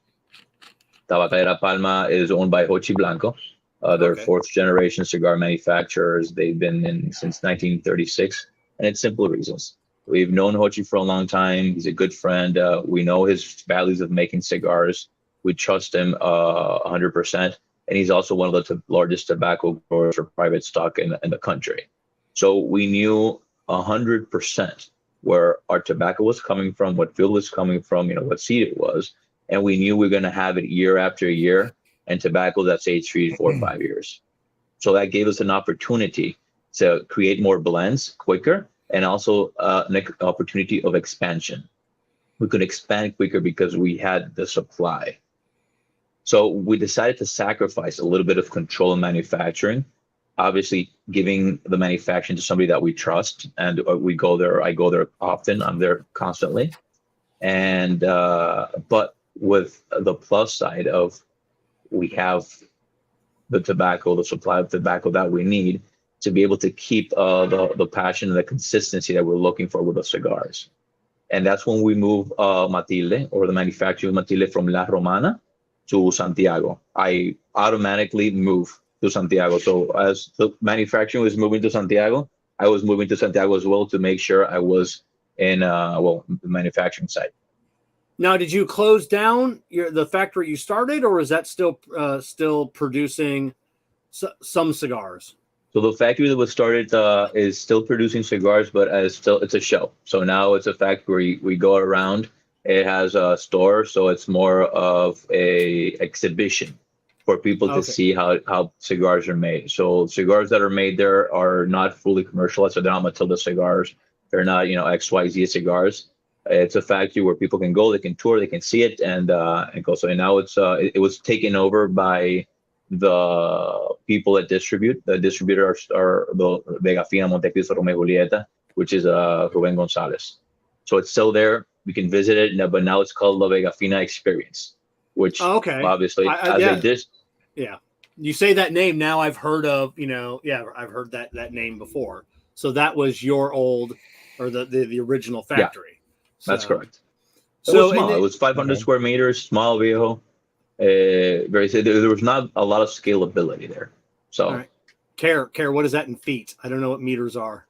Tabacalera Palma is owned by Hochi Blanco. They're fourth generation cigar manufacturers. They've been in since 1936, and it's simple reasons. We've known Hochi for a long time. He's a good friend. We know his values of making cigars. We trust him 100%. And he's also one of the largest tobacco growers for private stock in the country. So we knew 100% where our tobacco was coming from, what field was coming from, what seed it was. And we knew we were going to have it year after year, and tobacco that's aged 3, 4, 5 years. So that gave us an opportunity to create more blends quicker, and also an opportunity of expansion. We could expand quicker because we had the supply. So we decided to sacrifice a little bit of control in manufacturing, obviously giving the manufacturing to somebody that we trust. And I go there often, I'm there constantly. And, but with the plus side of we have the tobacco, the supply of tobacco that we need to be able to keep the passion and the consistency that we're looking for with the cigars. And that's when we move Matilde, or the manufacturing of Matilde, from La Romana to Santiago. I automatically move to Santiago. So as the manufacturing was moving to Santiago, I was moving to Santiago as well to make sure I was in the manufacturing site. Now, did you close down the factory you started, or is that still producing some cigars? So the factory that was started is still producing cigars, but it's a show. So now it's a factory. We go around. It has a store, so it's more of a exhibition for people to see how cigars are made. So cigars that are made there are not fully commercialized. So they're not Matilde cigars. They're not XYZ cigars. It's a factory where people can go, they can tour, they can see it, and go. So now it was taken over by the people that distribute. The distributors are the Vega Fina, Montecristo, Romeo Julieta, which is Ruben Gonzalez. So it's still there. We can visit it, but now it's called La Vega Fina Experience, which obviously Yeah, you say that name now. I've heard of I've heard that name before. So that was your old or the original factory. Yeah, that's correct. It was small. It was 500 square meters, small vehicle. There was not a lot of scalability there. So, right. Kerr, what is that in feet? I don't know what meters are.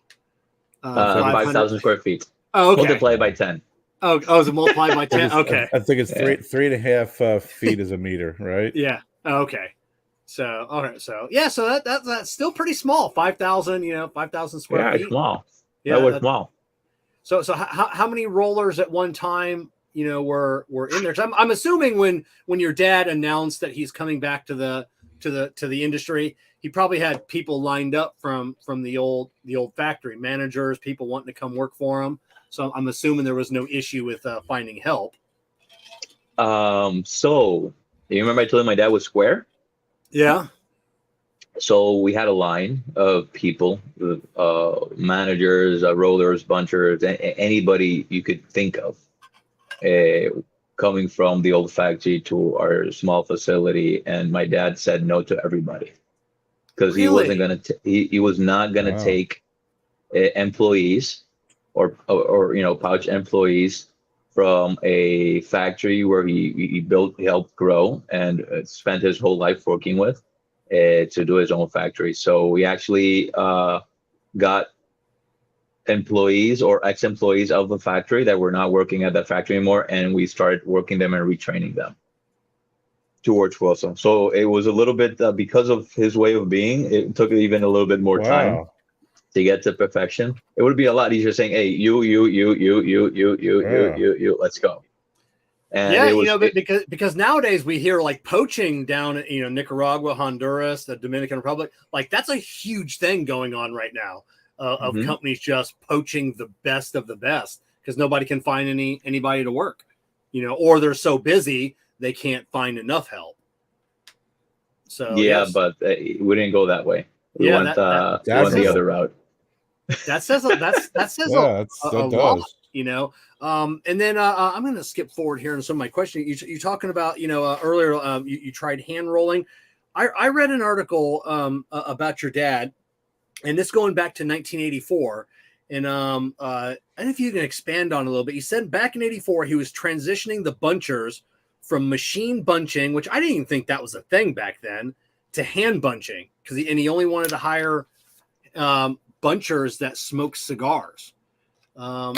5,000 square feet. Oh, okay. Multiply by 10. Oh, is it multiplied by 10? Okay. I think it's 3.5 feet is a meter, right? Yeah. Okay. So, all right. So, yeah. So that's still pretty small. 5,000. 5,000 square feet. Yeah, small. Yeah, that was small. So how many rollers at one time, were in there? 'Cause I'm assuming when your dad announced that he's coming back to the industry, he probably had people lined up from the old factory, managers, people wanting to come work for him. So I'm assuming there was no issue with finding help. So you remember I told you my dad was square? Yeah. So we had a line of people, managers, rollers, bunchers, anybody you could think of, coming from the old factory to our small facility. And my dad said no to everybody because he wasn't going to, he was not going to take employees or pouch employees from a factory where he helped grow and spent his whole life working with. To do his own factory. So we actually got employees or ex-employees of the factory that were not working at that factory anymore, and we started working them and retraining them towards Wilson. So it was a little bit because of his way of being, it took even a little bit more time to get to perfection. It would be a lot easier saying, hey, you, let's go. And because nowadays we hear like poaching down in Nicaragua, Honduras, the Dominican Republic, like that's a huge thing going on right now of companies just poaching the best of the best because nobody can find anybody to work, or they're so busy they can't find enough help. So but we didn't go that way. We went the other route. That says a lot. And then I'm going to skip forward here in some of my questions. You're talking about, earlier you tried hand rolling. I read an article about your dad, and this going back to 1984. And I don't know if you can expand on it a little bit. You said back in 84, he was transitioning the bunchers from machine bunching, which I didn't even think that was a thing back then, to hand bunching. He only wanted to hire bunchers that smoke cigars.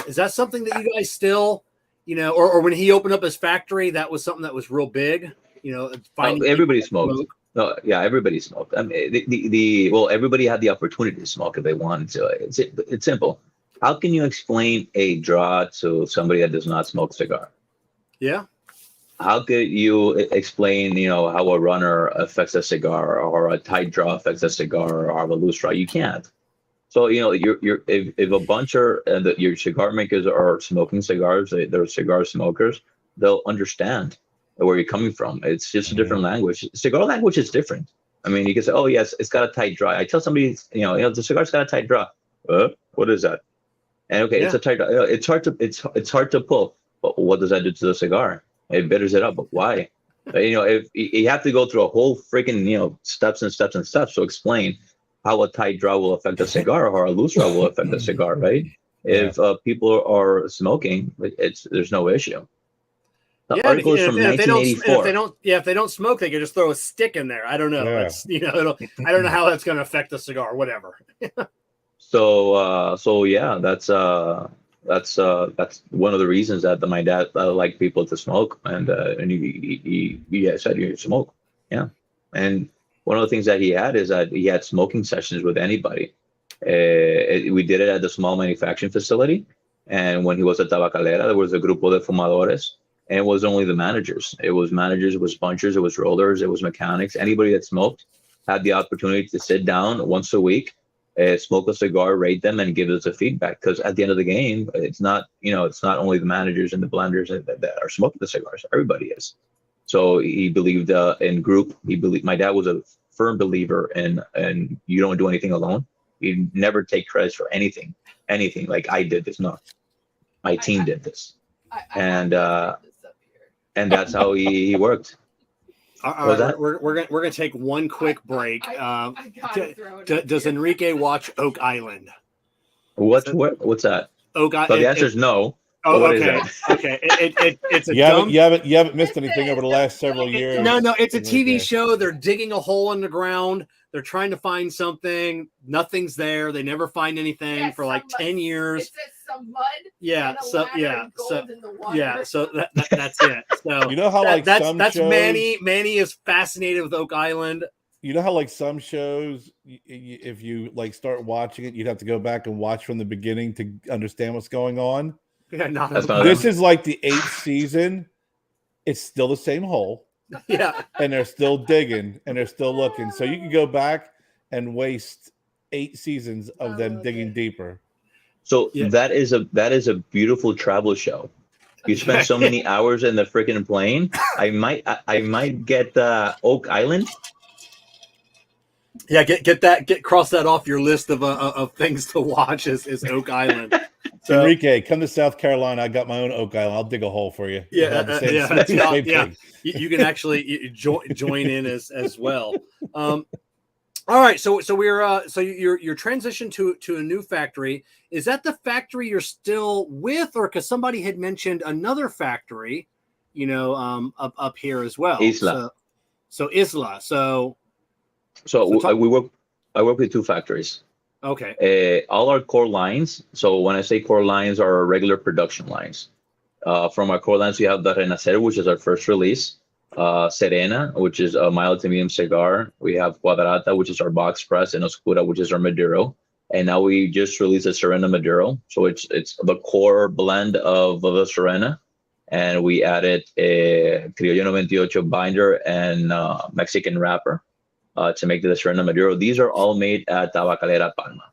Is that something that you guys still, or when he opened up his factory, that was something that was real big, everybody smoked. No, yeah, everybody smoked. I mean, everybody had the opportunity to smoke if they wanted to. It's simple. How can you explain a draw to somebody that does not smoke cigar? Yeah. How could you explain, how a runner affects a cigar or a tight draw affects a cigar or a loose draw? You can't. So, if a buncher and your cigar makers are smoking cigars, they're cigar smokers, they'll understand where you're coming from. It's just a different language. Cigar language is different. I mean, you can say, oh, yes, it's got a tight draw. I tell somebody, the cigar's got a tight draw. What is that? And it's a tight draw. It's hard to pull. But what does that do to the cigar? It bitters it up. But why? If you have to go through a whole freaking, steps and steps and steps to explain how a tight draw will affect a cigar or a loose draw will affect a cigar, right? If people are smoking, there's no issue. The article is from 1984. If they don't smoke, they can just throw a stick in there. I don't know. Yeah. I don't know how that's going to affect the cigar. Whatever. So yeah, that's one of the reasons that my dad liked people to smoke, and he said you smoke, yeah, and one of the things that he had is that he had smoking sessions with anybody. We did it at the small manufacturing facility. And when he was at Tabacalera, there was a grupo de fumadores, and it was only the managers. It was managers, it was punchers, it was rollers, it was mechanics. Anybody that smoked had the opportunity to sit down once a week, smoke a cigar, rate them, and give us a feedback. Because at the end of the game, it's not only the managers and the blenders that are smoking the cigars. Everybody is. So he believed in group. My dad was a firm believer in you don't do anything alone. You never take credit for anything. Like I did this. No, my team did this. And that's how he worked. All right, we're gonna take one quick break. Does Enrique watch Oak Island? What's that? Oak Island. So the answer is no. Oh, what okay. Is that? Okay. It's a you haven't missed anything over the last several years. No, it's a TV show. They're digging a hole in the ground. They're trying to find something. Nothing's there. They never find anything for like 10 years. It says some mud. Yeah. So that's it. So you know how that's shows, Manny. Manny is fascinated with Oak Island. You know how like some shows, if you like start watching it, you'd have to go back and watch from the beginning to understand what's going on. Yeah, this is like the 8th season. It's still the same hole. Yeah. And they're still digging and they're still looking. So you can go back and waste 8 seasons of them digging deeper. So that is a beautiful travel show. You spend so many hours in the freaking plane. I might get Oak Island. Yeah, cross that off your list of things to watch is Oak Island. So, Enrique, come to South Carolina. I got my own Oak Island. I'll dig a hole for you. Yeah. You can actually join in as well. All right, so we're you're transitioned to a new factory. Is that the factory you're still with, or because somebody had mentioned another factory, up here as well? Isla. So Isla. I work with 2 factories. Okay. All our core lines. So when I say core lines, are our regular production lines. From our core lines, we have the Renacer, which is our first release. Serena, which is a mild to medium cigar. We have Cuadrata, which is our box press, and Oscura, which is our Maduro. And now we just released a Serena Maduro. So it's the core blend of the Serena. And we added a Criollo 98 binder and Mexican wrapper. To make the Serena Maduro. These are all made at Tabacalera Palma.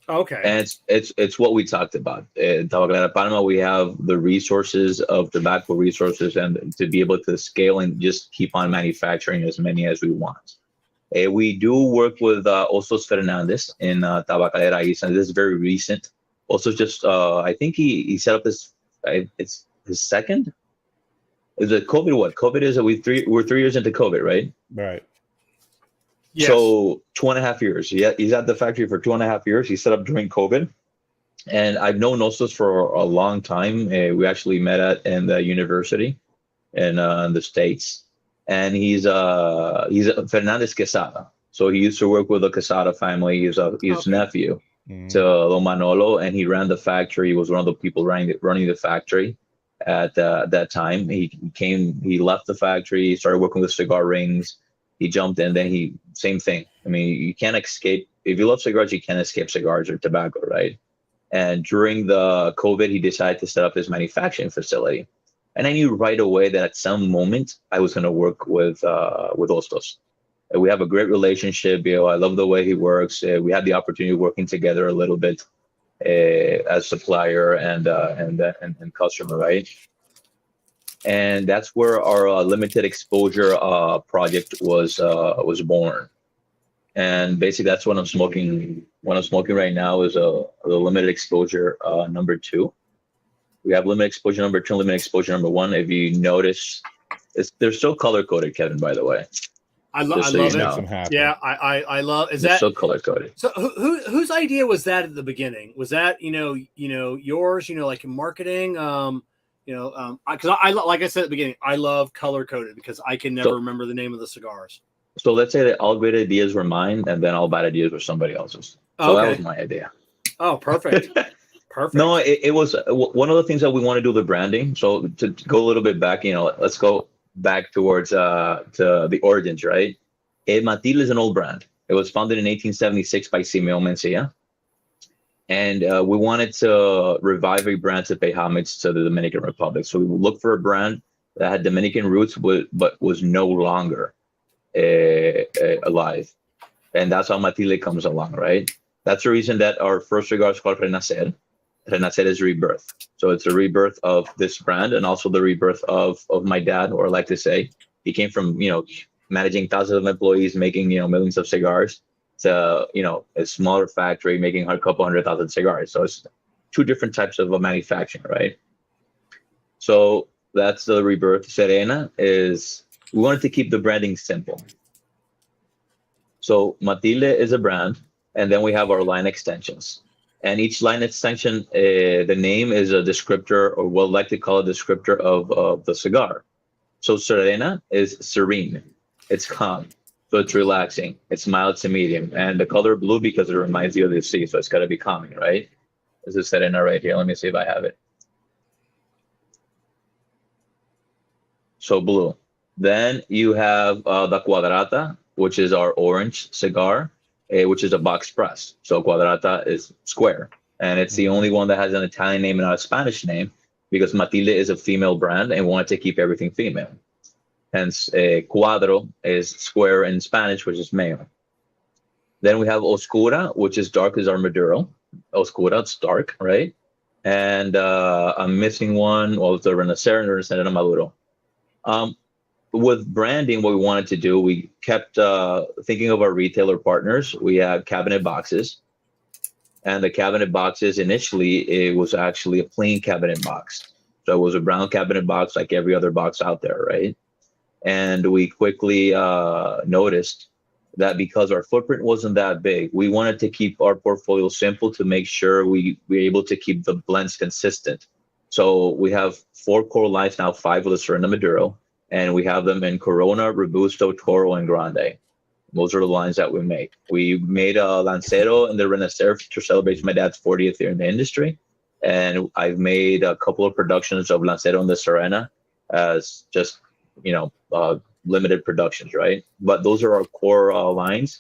Okay. And it's what we talked about. In Tabacalera Palma, we have the resources of tobacco resources and to be able to scale and just keep on manufacturing as many as we want. We do work with Ostos Fernandez in Tabacalera Isla. This is very recent. Also, just I think he set up this. It's his second. Is it COVID? What COVID is? We're 3 years into COVID, right? Right. Yes. So 2.5 years. Yeah, he's at the factory for 2.5 years. He set up during COVID, and I've known Ostos for a long time. We actually met in the university in the States, and he's Fernandez Quesada. So he used to work with the Quesada family. He's his nephew to Don Manolo, and he ran the factory. He was one of the people running the factory at that time. He left the factory, started working with cigar rings. He jumped in, then same thing. I mean, you can't escape. If you love cigars, you can't escape cigars or tobacco, right? And during the COVID, he decided to set up his manufacturing facility. And I knew right away that at some moment I was going to work with Ostos. We have a great relationship. I love the way he works. We had the opportunity of working together a little bit as supplier and customer, right? And that's where our limited exposure project was born. And basically, that's what I'm smoking. What I'm smoking right now is the limited exposure number 2. We have limited exposure number 2, limited exposure number 1. If you notice, they're still color coded, Kevin. By the way, I love it. Yeah, I love. Is that so color coded? So whose idea was that at the beginning? Was that yours? Like in marketing? Because I like I said at the beginning, I love color coded because I can never remember the name of the cigars. So let's say that all great ideas were mine, and then all bad ideas were somebody else's. So that was my idea. Oh, perfect. Perfect. No, it was one of the things that we want to do with branding. So to go a little bit back, let's go back towards to the origins, right? Matilde is an old brand. It was founded in 1876 by Simeon Mencia. And we wanted to revive a brand to pay homage to the Dominican Republic. So we looked for a brand that had Dominican roots, but was no longer alive. And that's how Matilde comes along, right? That's the reason that our first cigar is called Renacer. Renacer is rebirth. So it's a rebirth of this brand and also the rebirth of my dad, or I like to say, he came from, managing thousands of employees, making, millions of cigars, to, a smaller factory making a couple 100,000 cigars. So it's two different types of manufacturing, right? So that's the rebirth. Serena is, we wanted to keep the branding simple. So Matilde is a brand, and then we have our line extensions. And each line extension, the name is a descriptor, or we'll like to call it a descriptor of the cigar. So Serena is serene. It's calm. So it's relaxing. It's mild to medium. And the color blue because it reminds you of the sea. So it's got to be calming, right? This is Serena right here. Let me see if I have it. So blue. Then you have the Cuadrata, which is our orange cigar, which is a box press. So Cuadrata is square. And it's the only one that has an Italian name and not a Spanish name, because Matilde is a female brand and wanted to keep everything female. Hence, Cuadro is square in Spanish, which is male. Then we have Oscura, which is dark, is our Maduro. Oscura, it's dark, right? And I'm missing one. Well, it's the Renacer and Renacer and Maduro. With branding, what we wanted to do, we kept thinking of our retailer partners. We had cabinet boxes. And the cabinet boxes, initially, it was actually a plain cabinet box. So it was a brown cabinet box like every other box out there, right? And we quickly noticed that because our footprint wasn't that big, we wanted to keep our portfolio simple to make sure we were able to keep the blends consistent. So we have 4 core lines now, 5 with the Serena Maduro, and we have them in Corona, Robusto, Toro, and Grande. Those are the lines that we make. We made a Lancero and the Renacer to celebrate my dad's 40th year in the industry. And I've made a couple of productions of Lancero and the Serena as just, limited productions, right? But those are our core lines.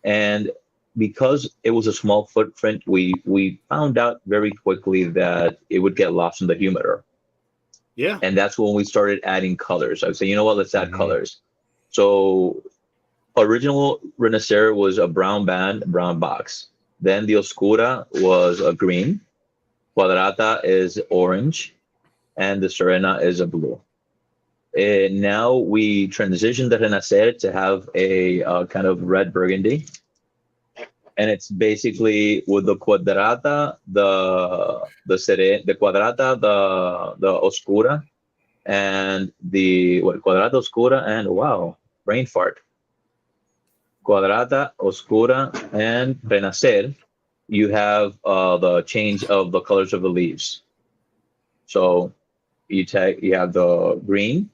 And because it was a small footprint, we found out very quickly that it would get lost in the humidor. Yeah. And that's when we started adding colors. I would say, you know what, let's add colors. So original Renacer was a brown band, brown box. Then the Oscura was a green. Cuadrata is orange. And the Serena is a blue. Now we transitioned the Renacer to have a kind of red burgundy. And it's basically with the Cuadrata, the Cuadrata, the Oscura, and the Cuadrata, Oscura, and wow, brain fart. Cuadrata, Oscura, and Renacer, you have the change of the colors of the leaves. So you have the green,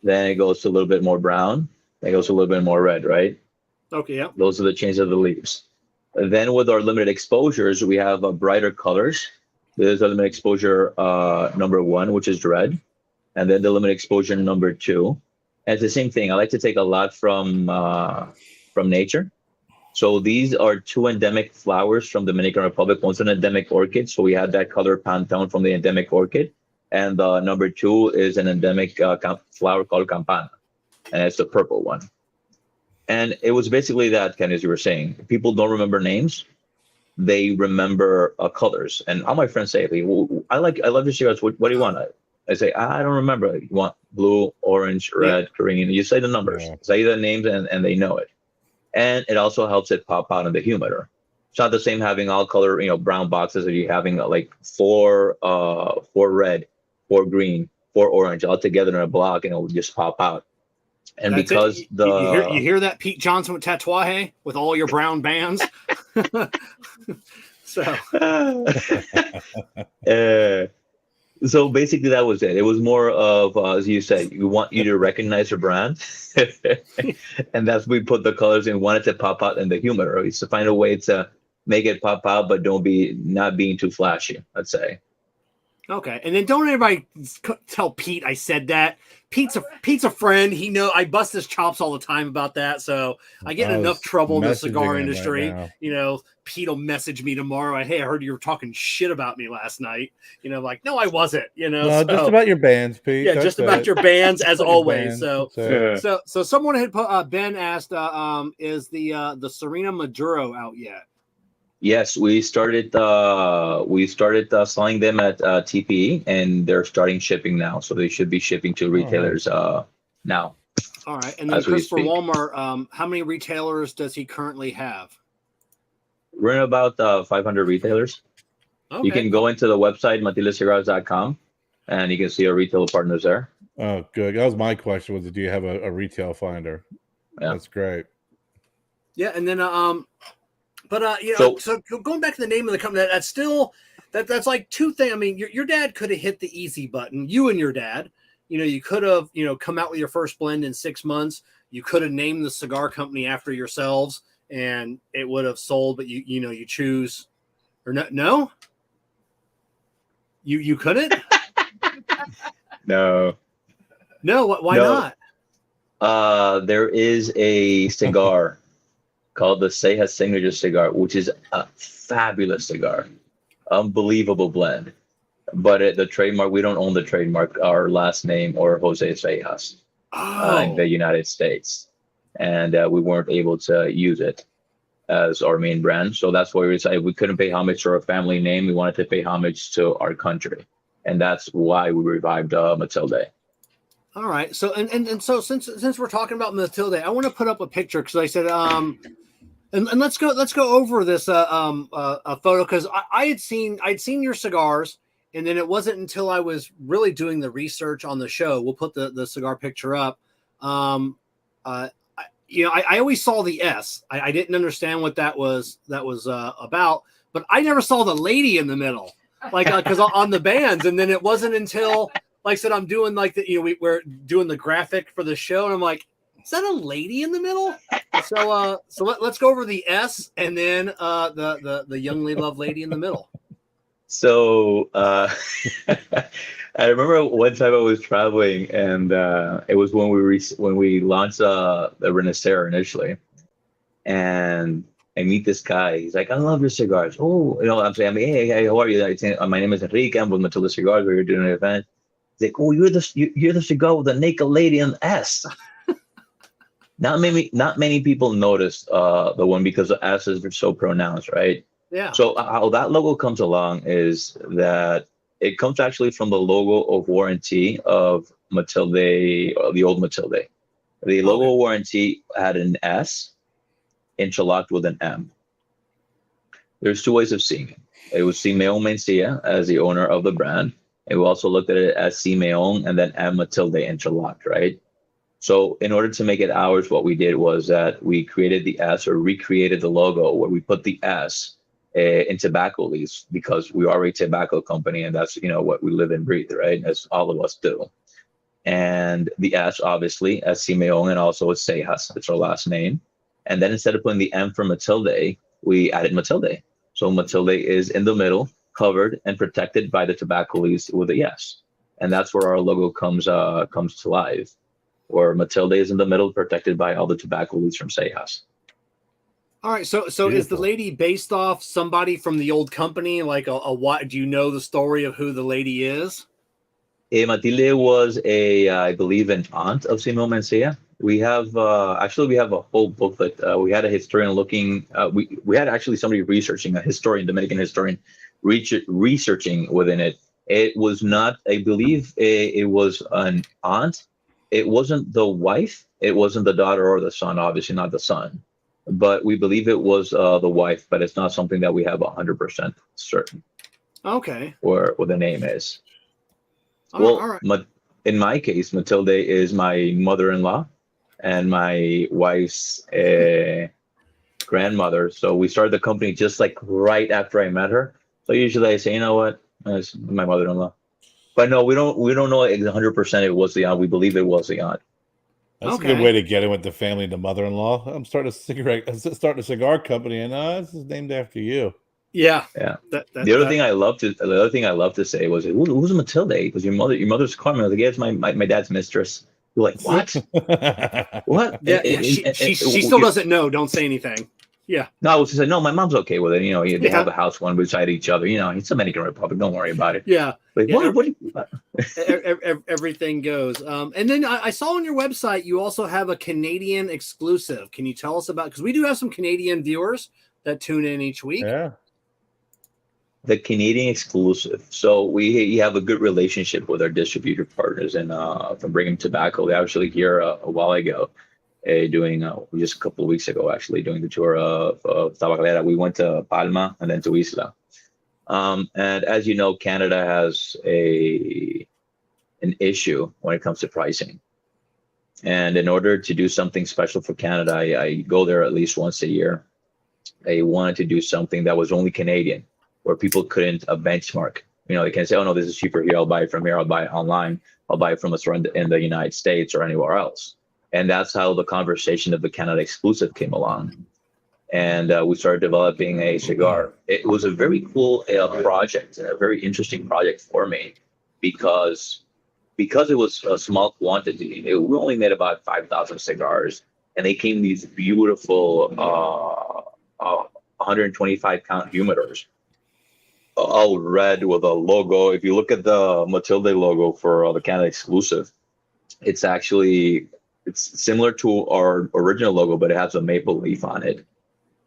then it goes to a little bit more brown, then it goes to a little bit more red, right? Okay, yeah. Those are the changes of the leaves. Then with our limited exposures, we have brighter colors. There's a limited exposure number 1, which is red. And then the limited exposure number 2. And it's the same thing. I like to take a lot from nature. So these are 2 endemic flowers from Dominican Republic. One's an endemic orchid. So we had that color Pantone from the endemic orchid. And number 2 is an endemic flower called Campana. And it's the purple one. And it was basically that, Ken, as you were saying. People don't remember names. They remember colors. And all my friends say, I love your cigars. What do you want? I say, I don't remember. You want blue, orange, red, green. You say the numbers. Yeah. Say the names, and they know it. And it also helps it pop out in the humidor. It's not the same having all color, brown boxes, or you having like 4 red, 4 green, 4 orange all together in a block, and it will just pop out. And that's because you hear that, Pete Johnson with Tatuaje with all your brown bands. So basically that was it. It was more of, as you said, we want you to recognize your brand. And that's we put the colors in, wanted to pop out in the humidor. We used to find a way to make it pop out, but not being too flashy, I'd say. Okay. And then don't anybody tell Pete I said that. Pete's a friend. I bust his chops all the time about that. So I get in enough trouble in the cigar industry. Right, Pete will message me tomorrow. Hey, I heard you were talking shit about me last night. Like, no, I wasn't. No, just about your bands, Pete. Yeah, just about your bands as always. Bands. So someone had put, Ben asked, is the Serena Maduro out yet? Yes, we started selling them at TPE, and they're starting shipping now. So they should be shipping to retailers now. All right. And then Christopher Walmart, how many retailers does he currently have? We're in about 500 retailers. Okay. You can go into the website, matildecigars.com, and you can see our retail partners there. Oh, good. That was my question, do you have a retail finder? Yeah. That's great. Yeah, and then so going back to the name of the company, that's still that's like two things. I mean, your dad could have hit the easy button. You and your dad, you could have come out with your first blend in 6 months. You could have named the cigar company after yourselves, and it would have sold. But you choose or no. You couldn't. No. Why not? There is a cigar called the Seijas Signature Cigar, which is a fabulous cigar, unbelievable blend. But the trademark, we don't own the trademark, our last name or Jose Seijas in the United States, and we weren't able to use it as our main brand. So that's why we decided we couldn't pay homage to our family name. We wanted to pay homage to our country, and that's why we revived Matilde. All right. So and so since we're talking about Matilde, I want to put up a picture because I said and let's go over this a photo because I'd seen your cigars, and then it wasn't until I was really doing the research on the show. We'll put the cigar picture up. I always saw the S. I didn't understand what that was about, but I never saw the lady in the middle, like because on the bands, and then it wasn't until. Like I said, I'm doing we're doing the graphic for the show, and I'm like, is that a lady in the middle? So let's go over the S and then the young love lady in the middle. So I remember one time I was traveling, and it was when we launched the Renaissance initially, and I meet this guy. He's like, I love your cigars. Oh, I'm saying, hey, how are you? I say, my name is Enrique. I'm with Matilde Cigars. We're doing an event. He's like, oh, you're the cigar with the naked lady on the S. Not many people noticed the one because the S is so pronounced, right? Yeah. So how that logo comes along is that it comes actually from the logo of warranty of Matilde, or the old Matilde. The logo of warranty had an S interlocked with an M. There's two ways of seeing it. It was Simeon Mencia as the owner of the brand. And we also looked at it as Simeon and then M Matilde interlocked, right? So in order to make it ours, what we did was that we created the S, or recreated the logo where we put the S in tobacco leaves, because we are a tobacco company, and that's what we live and breathe, right? As all of us do. And the S, obviously, as Simeon, and also as Seijas, it's our last name. And then instead of putting the M for Matilde, we added Matilde. So Matilde is in the middle, covered and protected by the tobacco leaves with a yes. And that's where our logo comes to life, where Matilde is in the middle, protected by all the tobacco leaves from Seijas. All right, so is the lady based off somebody from the old company? Like what? Do you know the story of who the lady is? Matilde was I believe, an aunt of Simon Mencia. We have a whole booklet. We had a historian looking. We had actually somebody researching, a historian, Dominican historian, researching within it. It was not, I believe, it was an aunt. It wasn't the wife. It wasn't the daughter or the son. Obviously, not the son. But we believe it was the wife. But it's not something that we have 100% certain. Okay. Or what the name is. All right. In my case, Matilde is my mother-in-law and my wife's grandmother. So we started the company just like right after I met her. So usually I say, you know what, it's my mother-in-law. But no, we don't know 100% it was the aunt. We believe it was the aunt. That's a good way to get in with the family, the mother-in-law. I'm starting a cigar company, and this is named after you. Yeah. Yeah. The other thing I love to say was, who's Matilde? Because your mother's Carmen. I was like, yeah, it's my dad's mistress. You're like, what? What? Yeah, she still doesn't know. Don't say anything. Yeah. No, I was just like, no, my mom's okay with it. You know, they Yeah. have a house one beside each other. You know, it's Dominican Republic. Don't worry about it. Yeah. Like, Yeah, what? everything goes. And then I saw on your website you also have a Canadian exclusive. Can you tell us about? Because we do have some Canadian viewers that tune in each week. Yeah. The Canadian exclusive. So we have a good relationship with our distributor partners, and from Brigham Tobacco, they actually here a while ago. Doing just a couple of weeks ago, actually doing the tour of Tabacalera. We went to Palma and then to Isla. And as you know, Canada has an issue when it comes to pricing. And in order to do something special for Canada, I go there at least once a year. I wanted to do something that was only Canadian, where people couldn't benchmark. You know, they can say, oh no, this is cheaper here. I'll buy it from here. I'll buy it online. I'll buy it from a store in the United States or anywhere else. And that's how the conversation of the Canada exclusive came along. And we started developing a cigar. It was a very cool project, a very interesting project for me because it was a small quantity. We only made about 5,000 cigars, and they came in these beautiful 125 count humidors, all red with a logo. If you look at the Matilde logo for the Canada exclusive, it's similar to our original logo, but it has a maple leaf on it.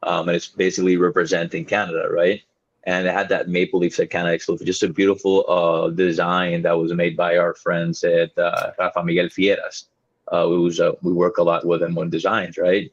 And it's basically representing Canada, right? And it had that maple leaf at Canada exclusive, just a beautiful design that was made by our friends at Rafa Miguel Fieras. We work a lot with them on designs, right?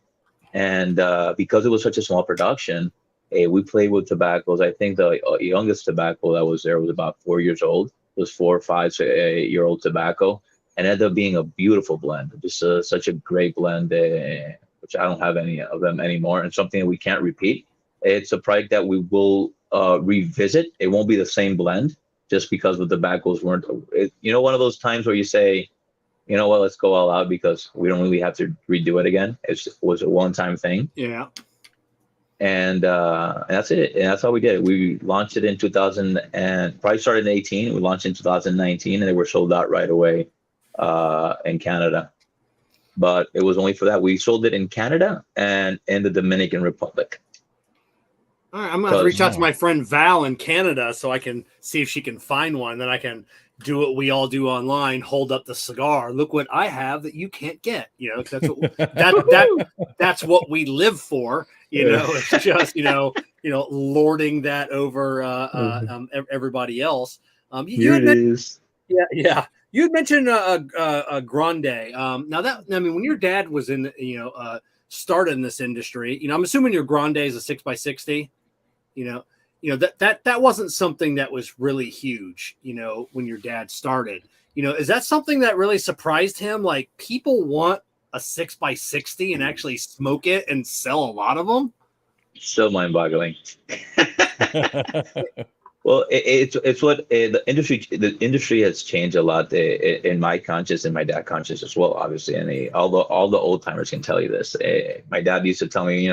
And because it was such a small production, we played with tobaccos. I think the youngest tobacco that was there was about 4 years old. It was 4 or 5 year old tobacco. And ended up being a beautiful blend, just such a great blend, which I don't have any of them anymore, and something that we can't repeat. It's a product that we will revisit. It won't be the same blend, just because the tobaccos weren't. One of those times where you say, you know what, let's go all out because we don't really have to redo it again. It was a one-time thing. Yeah. And that's it. And that's how we did it. We launched it in 2000 and probably started in 18. We launched in 2019, and they were sold out right away in Canada. But it was only for that. We sold it in Canada and in the Dominican Republic. All right, I'm going to reach out to my friend Val in Canada so I can see if she can find one. Then I can do what we all do online, hold up the cigar. Look what I have that you can't get. You know, that's what, that's what we live for. You know, it's just, lording that over everybody else. Here it is. Yeah. You had mentioned a Grande. When your dad was in, started in this industry, I'm assuming your Grande is a 6x60. That wasn't something that was really huge, when your dad started. Is that something that really surprised him? Like, people want a 6x60 and actually smoke it and sell a lot of them? So mind-boggling. Well, it's what the industry has changed a lot in my conscious and my dad conscious as well, obviously. And all the old timers can tell you this. My dad used to tell me,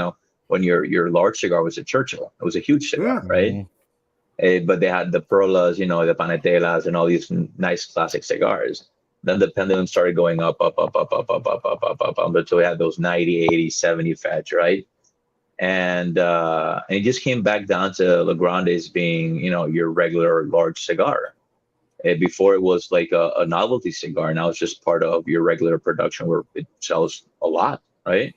when your large cigar was a Churchill, it was a huge cigar, right? But they had the Perlas, the Panetelas, and all these nice classic cigars. Then the pendulum started going up until we had those 90, 80, 70 fetch, right? And it just came back down to La Grandes being, your regular large cigar. Before it was like a novelty cigar. Now it's just part of your regular production where it sells a lot, right?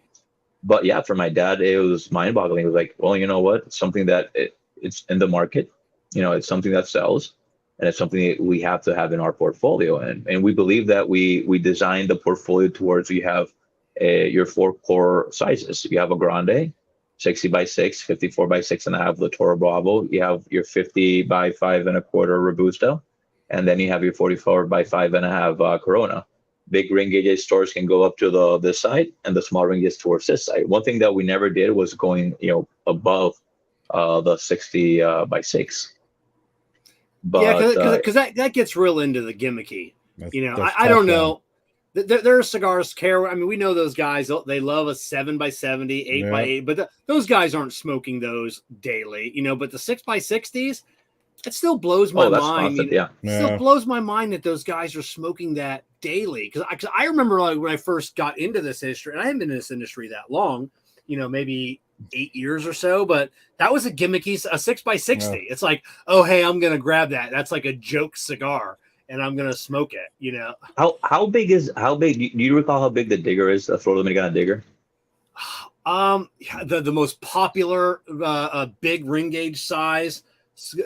But yeah, for my dad, it was mind-boggling. It was like, well, you know what? It's something that it's in the market. It's something that sells, and it's something that we have to have in our portfolio. And we believe that we designed the portfolio towards you have your 4 core sizes. You have a Grande, 60x6, 54x6.5, the Toro Bravo. You have your 50x5.25 Robusto, and then you have your 44x5.5 Corona. Big ring gauge stores can go up to this side, and the small ring gauge towards this side. One thing that we never did was going, above the 60x6. But yeah, because that gets real into the gimmicky. I don't know. There are cigars, Kerr. I mean, we know those guys. They love a 7x70, 8x8, but those guys aren't smoking those daily, But the 6x60s, it still blows my mind. Constant, It still blows my mind that those guys are smoking that daily. Because I remember like when I first got into this industry, and I haven't been in this industry that long, maybe 8 years or so, but that was a gimmicky, a 6x60. Yeah. It's like, oh, hey, I'm gonna grab that. That's like a joke cigar. And I'm gonna smoke it, How big? Do you recall how big the digger is? The Flor Dominicana digger. The most popular big ring gauge size.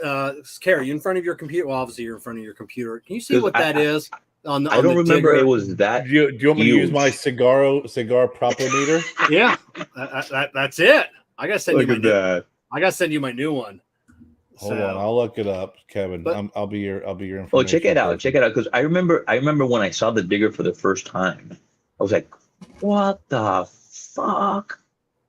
Kerr, you in front of your computer? Well, obviously you're in front of your computer. Can you see what that is? On I don't remember it was that. Do you want me to use my cigar propometer? Yeah, that's it. I gotta send Look you at that. I gotta send you my new one. Hold on, I'll look it up, Kevin. I'll be your information. Oh, check it out, because I remember when I saw the digger for the first time, I was like, "What the fuck?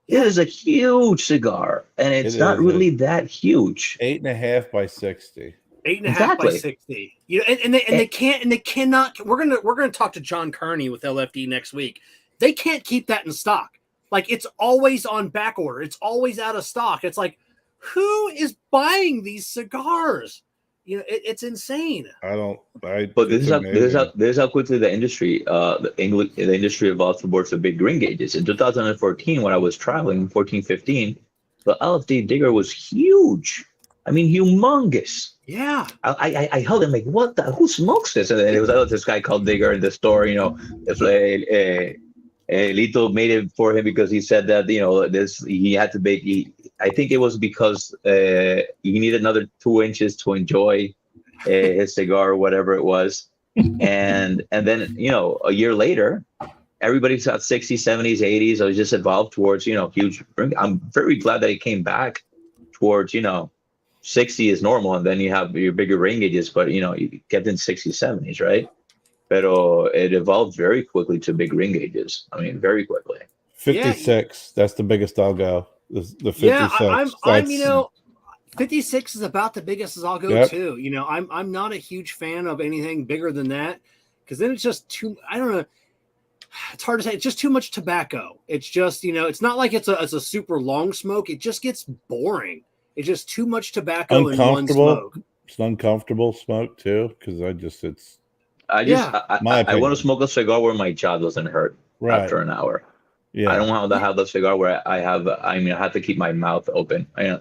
It is a huge cigar, and it's not really that huge." 8.5 by 60. 8.5 by 60. They cannot. We're gonna talk to John Kearney with LFD next week. They can't keep that in stock. Like it's always on back order. It's always out of stock. It's like, who is buying these cigars? It's insane. But this is how quickly the industry evolved towards the big ring gauges. In 2014, when I was traveling, 15, the LFD digger was huge. I mean, humongous. Yeah. I held him like, what the? Who smokes this? And then it was this guy called Digger in the store. It's like Lito made it for him because he said that he had to make. I think it was because he needed another 2 inches to enjoy his cigar or whatever it was, and then a year later, everybody's got 60s, 70s, 80s. So it just evolved towards huge. I'm very glad that it came back towards 60 is normal, and then you have your bigger ring gauges, but you kept in 60s, 70s, right? Pero it evolved very quickly to big ring gauges. I mean, very quickly. 56. That's the biggest I'll go. The 56. Yeah, I'm 56 is about the biggest I'll go too. I'm not a huge fan of anything bigger than that because then it's just too. I don't know. It's hard to say. It's just too much tobacco. It's just it's not like it's a super long smoke. It just gets boring. It's just too much tobacco in one smoke. It's an uncomfortable smoke too because I want to smoke a cigar where my jaw doesn't hurt after an hour. Yeah, I don't want to have the cigar where I have to keep my mouth open. I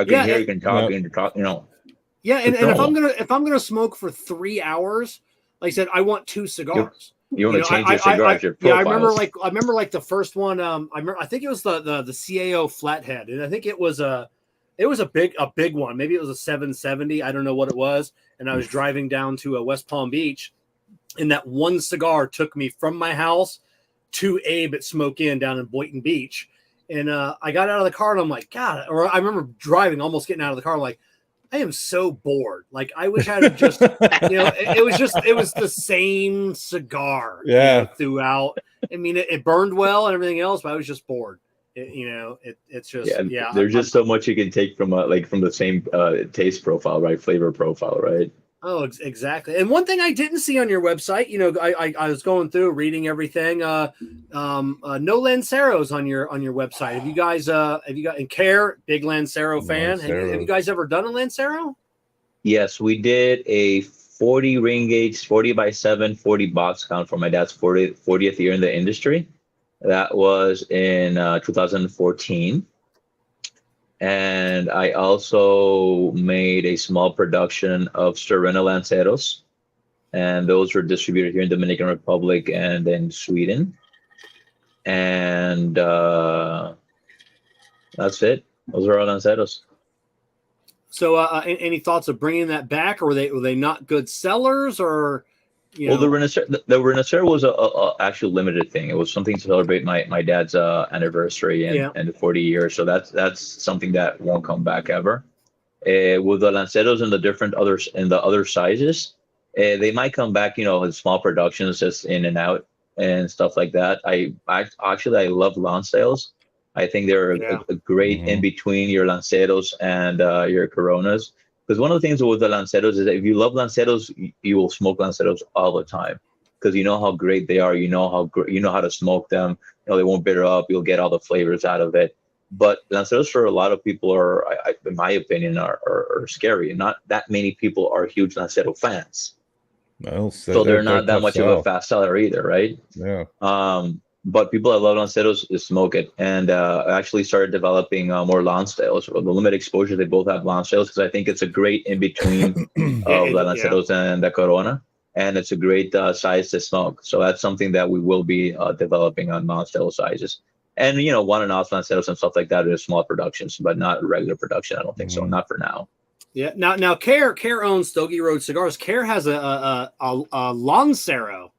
can hear you can talk and talk. Yeah, and if I'm gonna smoke for 3 hours, like I said, I want 2 cigars. You want to change your cigars, your profiles. Yeah, I remember like the first one. I think it was the CAO Flathead, and I think it was a big one. Maybe it was a 770. I don't know what it was. And I was driving down to West Palm Beach, and that one cigar took me from my house to Abe at Smoke Inn down in Boynton Beach. And I got out of the car and I'm like, God, or I remember driving, almost getting out of the car. I'm like, I am so bored. Like, I wish I had just, it was the same cigar throughout. I mean, it burned well and everything else, but I was just bored. It's just, There's just so much you can take from the same taste profile, right? Flavor profile, right? Oh, exactly. And one thing I didn't see on your website, I was going through reading everything. No Lanceros on your website. Have you guys and Kerr, big Lancero fan? Have you guys ever done a Lancero? Yes, we did a 40 ring gauge, 40x7, 40 box count for my dad's 40th year in the industry. That was in 2014. And I also made a small production of Serena Lanceros, and those were distributed here in Dominican Republic and in Sweden. And that's it. Those are all Lanceros. So, any thoughts of bringing that back, or were they not good sellers, or? Well, the Renacero was a actual limited thing. It was something to celebrate my dad's anniversary and the 40 years. So that's something that won't come back ever. With the Lanceros and the other sizes, they might come back, in small productions, just in and out and stuff like that. I love Lanceros. I think they're a great in between your Lanceros and your Coronas. Because one of the things with the Lanceros is that if you love Lanceros, you will smoke Lanceros all the time. because you know how great they are. You know how to smoke them. You know they won't bitter up. You'll get all the flavors out of it. But lanceros for a lot of people are, in my opinion, are scary. Not that many people are huge lancero fans. Well, So they're not that tough much of a fast seller either, right? Yeah. But people that love lanceros smoke it, and I actually started developing more Lonsdales. The limited exposure, they both have Lonsdales because I think it's a great in between of the lanceros and the Corona, and it's a great size to smoke. So that's something that we will be developing on Lonsdale sizes, and one and off lanceros and stuff like that are small productions, but not regular production. I don't think so, not for now. Yeah. Now, Kerr owns Stogie Road Cigars. Kerr has a Lancero,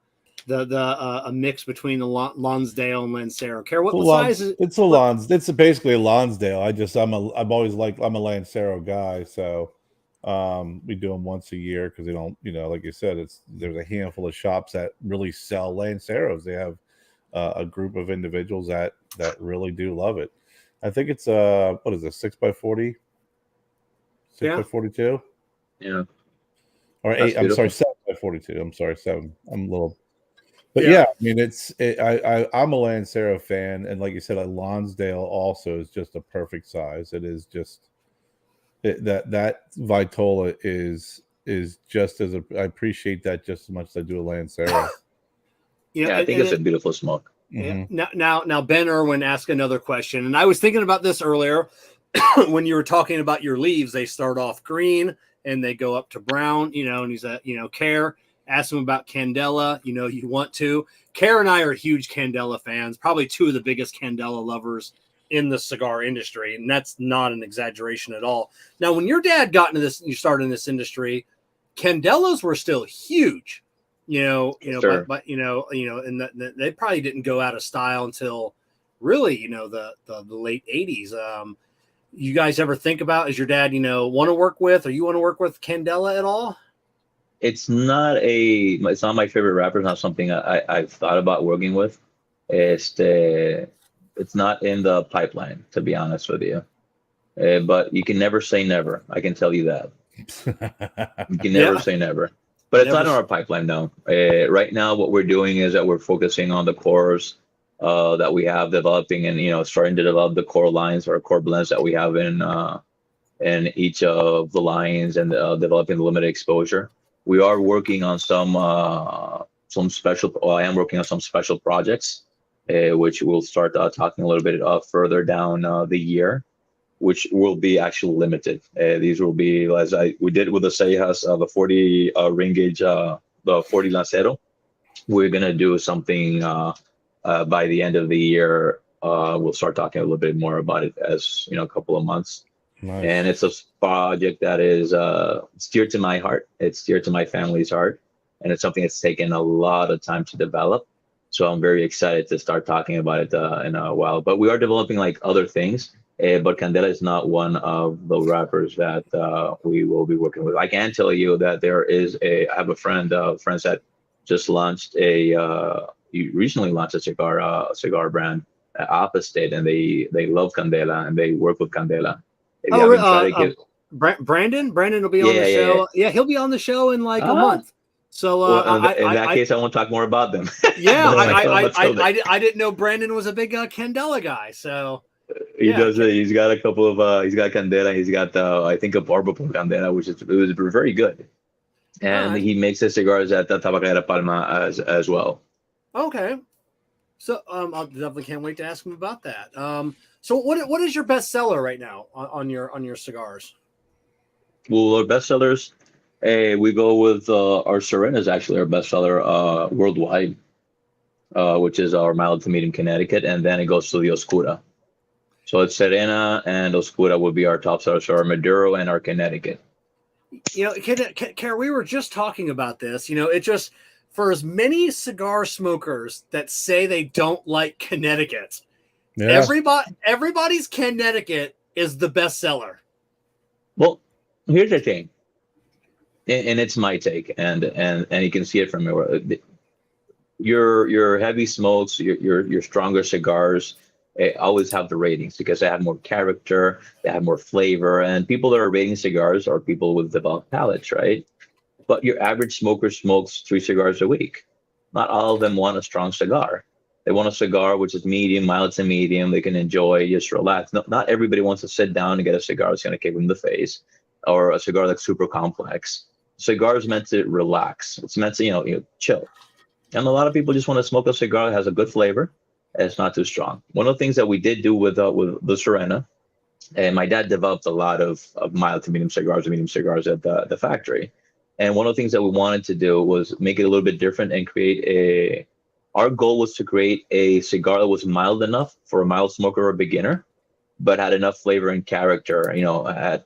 a mix between the Lonsdale and Lancero. Kerr, what size is it? It's a Lons. It's basically a Lonsdale. I'm always I'm a Lancero guy, so we do them once a year because they don't, like you said, there's a handful of shops that really sell Lanceros. They have a group of individuals that really do love it. I think it's what is it, 6x40? 6x42? Yeah. Or That's 8, I'm sorry, beautiful. 7x42. I'm sorry, 7. I'm a little. But yeah, I mean, I'm a Lancero fan, and like you said, a Lonsdale also is just a perfect size. It is just that Vitola is just as I appreciate that just as much as I do a Lancero. Yeah, I think it's a beautiful smoke. Mm-hmm. Now Ben Irwin asked another question, and I was thinking about this earlier when you were talking about your leaves. They start off green and they go up to brown, and he's Kerr. Ask him about Candela. You want to. Kerr and I are huge Candela fans, probably two of the biggest Candela lovers in the cigar industry, and that's not an exaggeration at all. Now, when your dad got into this, you started in this industry, Candelas were still huge, Sure. but and they probably didn't go out of style until really, the late 80s. You guys ever think about, is your dad, want to work with, or you want to work with Candela at all? It's not my favorite rapper. It's not something I've thought about working with. It's not in the pipeline, to be honest with you. But you can never say never. I can tell you that. You can never say never. But it's not in our pipeline, no. Right now, what we're doing is that we're focusing on the cores that we have developing, and starting to develop the core lines or core blends that we have in each of the lines, and developing the limited exposure. We are working on some special. I am working on some special projects, which we'll start talking a little bit further down the year, which will be actually limited. These will be as we did with the Seijas, the 40 ring gauge, the 40 Lancero. We're gonna do something by the end of the year. We'll start talking a little bit more about it as a couple of months. Nice. And it's a project that is dear to my heart. It's dear to my family's heart, and it's something that's taken a lot of time to develop. So I'm very excited to start talking about it in a while. But we are developing like other things. But Candela is not one of the rappers that we will be working with. I can tell you that I have a friend, friends that just launched recently launched a cigar brand, Opposite, and they love Candela and they work with Candela. Brandon will be on the show. Yeah, he'll be on the show in like a month. So in that case, I won't talk more about them. Yeah, I didn't know Brandon was a big Candela guy. So he does. He's got a couple of. He's got Candela. He's got I think a barber for Candela, which was very good. And he makes his cigars at the Tabacalera Palma as well. Okay, so I definitely can't wait to ask him about that. So what is your best seller right now on your cigars? Well, our best sellers, we go with our Serena is actually our best seller worldwide, which is our mild to medium Connecticut, and then it goes to the Oscura. So it's Serena and Oscura will be our top sellers, so our Maduro and our Connecticut. Kerr, we were just talking about this. It just, for as many cigar smokers that say they don't like Connecticut, everybody's Connecticut is the best seller. Well, here's the thing, and it's my take, and you can see it from your heavy smokes, your stronger cigars. Always have the ratings because they have more character, they have more flavor, and people that are rating cigars are people with developed palates, right? But your average smoker smokes 3 cigars a week. not all of them want a strong cigar. They want a cigar which is medium, mild to medium. They can enjoy, just relax. Not everybody wants to sit down and get a cigar that's going to kick them in the face, or a cigar that's super complex. Cigar is meant to relax. It's meant to, chill. And a lot of people just want to smoke a cigar that has a good flavor and it's not too strong. One of the things that we did do with the Serena, and my dad developed a lot of mild to medium cigars at the factory. And one of the things that we wanted to do was make it a little bit different and our goal was to create a cigar that was mild enough for a mild smoker or a beginner, but had enough flavor and character, had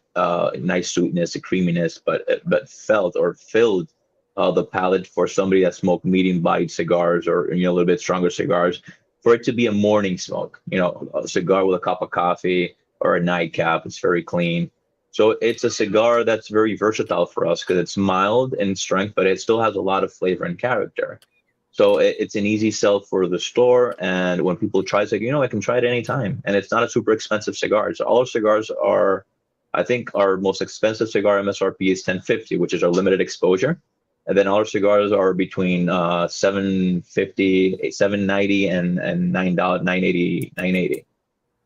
nice sweetness, a creaminess, but felt or filled the palate for somebody that smoked medium bodied cigars or, a little bit stronger cigars, for it to be a morning smoke, a cigar with a cup of coffee or a nightcap. It's very clean. So it's a cigar that's very versatile for us because it's mild in strength, but it still has a lot of flavor and character. So it's an easy sell for the store. And when people try, it's like, I can try it anytime. And it's not a super expensive cigar. So all our cigars are, I think our most expensive cigar MSRP is $10.50, which is our limited exposure. And then all our cigars are between $7.50, $7.90 and $9.80.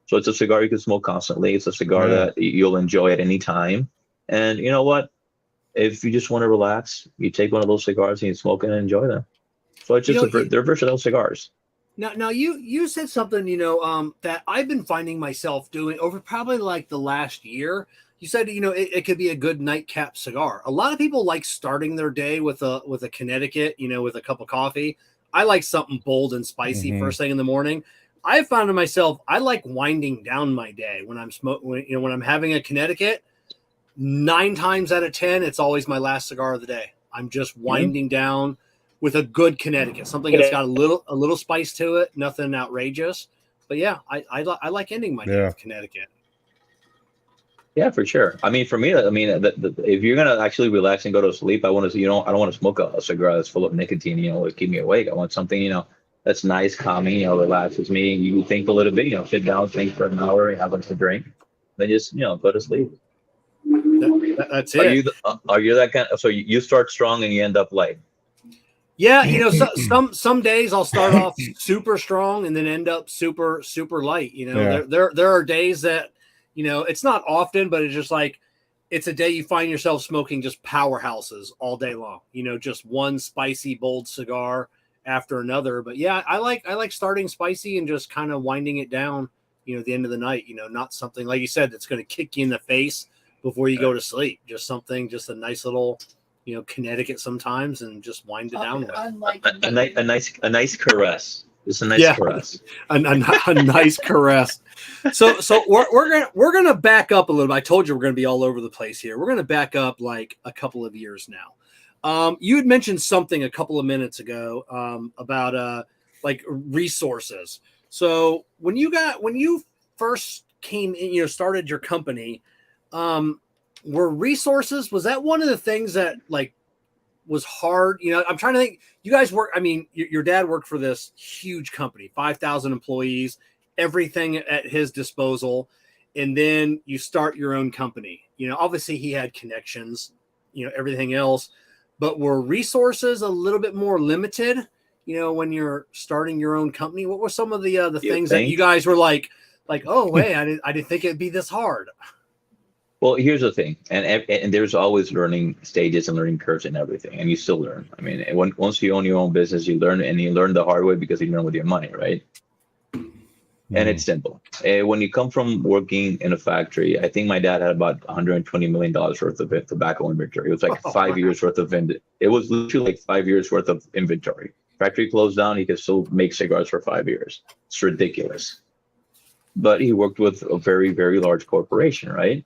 So it's a cigar you can smoke constantly. It's a cigar that you'll enjoy at any time. And you know what? If you just want to relax, you take one of those cigars and you smoke it and enjoy them. So it's just they're versatile cigars. Now you said something, that I've been finding myself doing over probably like the last year. You said, it could be a good nightcap cigar. A lot of people like starting their day with a Connecticut, with a cup of coffee. I like something bold and spicy first thing in the morning. I found to myself, I like winding down my day when I'm when I'm having a Connecticut. 9 times out of 10, it's always my last cigar of the day. I'm just winding down with a good Connecticut, something that's got a little spice to it, nothing outrageous. But yeah, I like ending my day with Connecticut. Yeah, for sure. I mean, for me, if you're gonna actually relax and go to sleep, I want to, I don't want to smoke a cigar that's full of nicotine, to keep me awake. I want something, that's nice, calming, relaxes me. You think a little bit, sit down, think for an hour, have a drink, then just, go to sleep. That's it. Are you that kind of, so you start strong and you end up light? Yeah, some days I'll start off super strong and then end up super light. There are days that, it's not often, but it's just like it's a day you find yourself smoking just powerhouses all day long. Just one spicy bold cigar after another. But yeah, I like starting spicy and just kind of winding it down. At the end of the night. Not something like you said that's going to kick you in the face before you go to sleep. Just a nice little. Connecticut sometimes, and just wind it down with a nice caress. Just a nice caress. a nice caress. So we're gonna back up a little bit. I told you we're gonna be all over the place here. We're gonna back up like a couple of years now. You had mentioned something a couple of minutes ago about like resources. So when you first came in, started your company, were resources, was that one of the things that like was hard? I'm trying to think. You guys work, your dad worked for this huge company, 5,000 employees, everything at his disposal. And then you start your own company. Obviously he had connections, everything else, but were resources a little bit more limited, when you're starting your own company? What were some of the things that you guys were like, oh, wait, I didn't think it'd be this hard? Well, here's the thing, and there's always learning stages and learning curves and everything, and you still learn. Once you own your own business, you learn, and you learn the hard way because you learn with your money, right? And it's simple. When you come from working in a factory, I think my dad had about $120 million worth of tobacco inventory. It was like 5 years worth of it was literally like 5 years worth of inventory. Factory closed down, he could still make cigars for 5 years. It's ridiculous. But he worked with a very, very large corporation, right?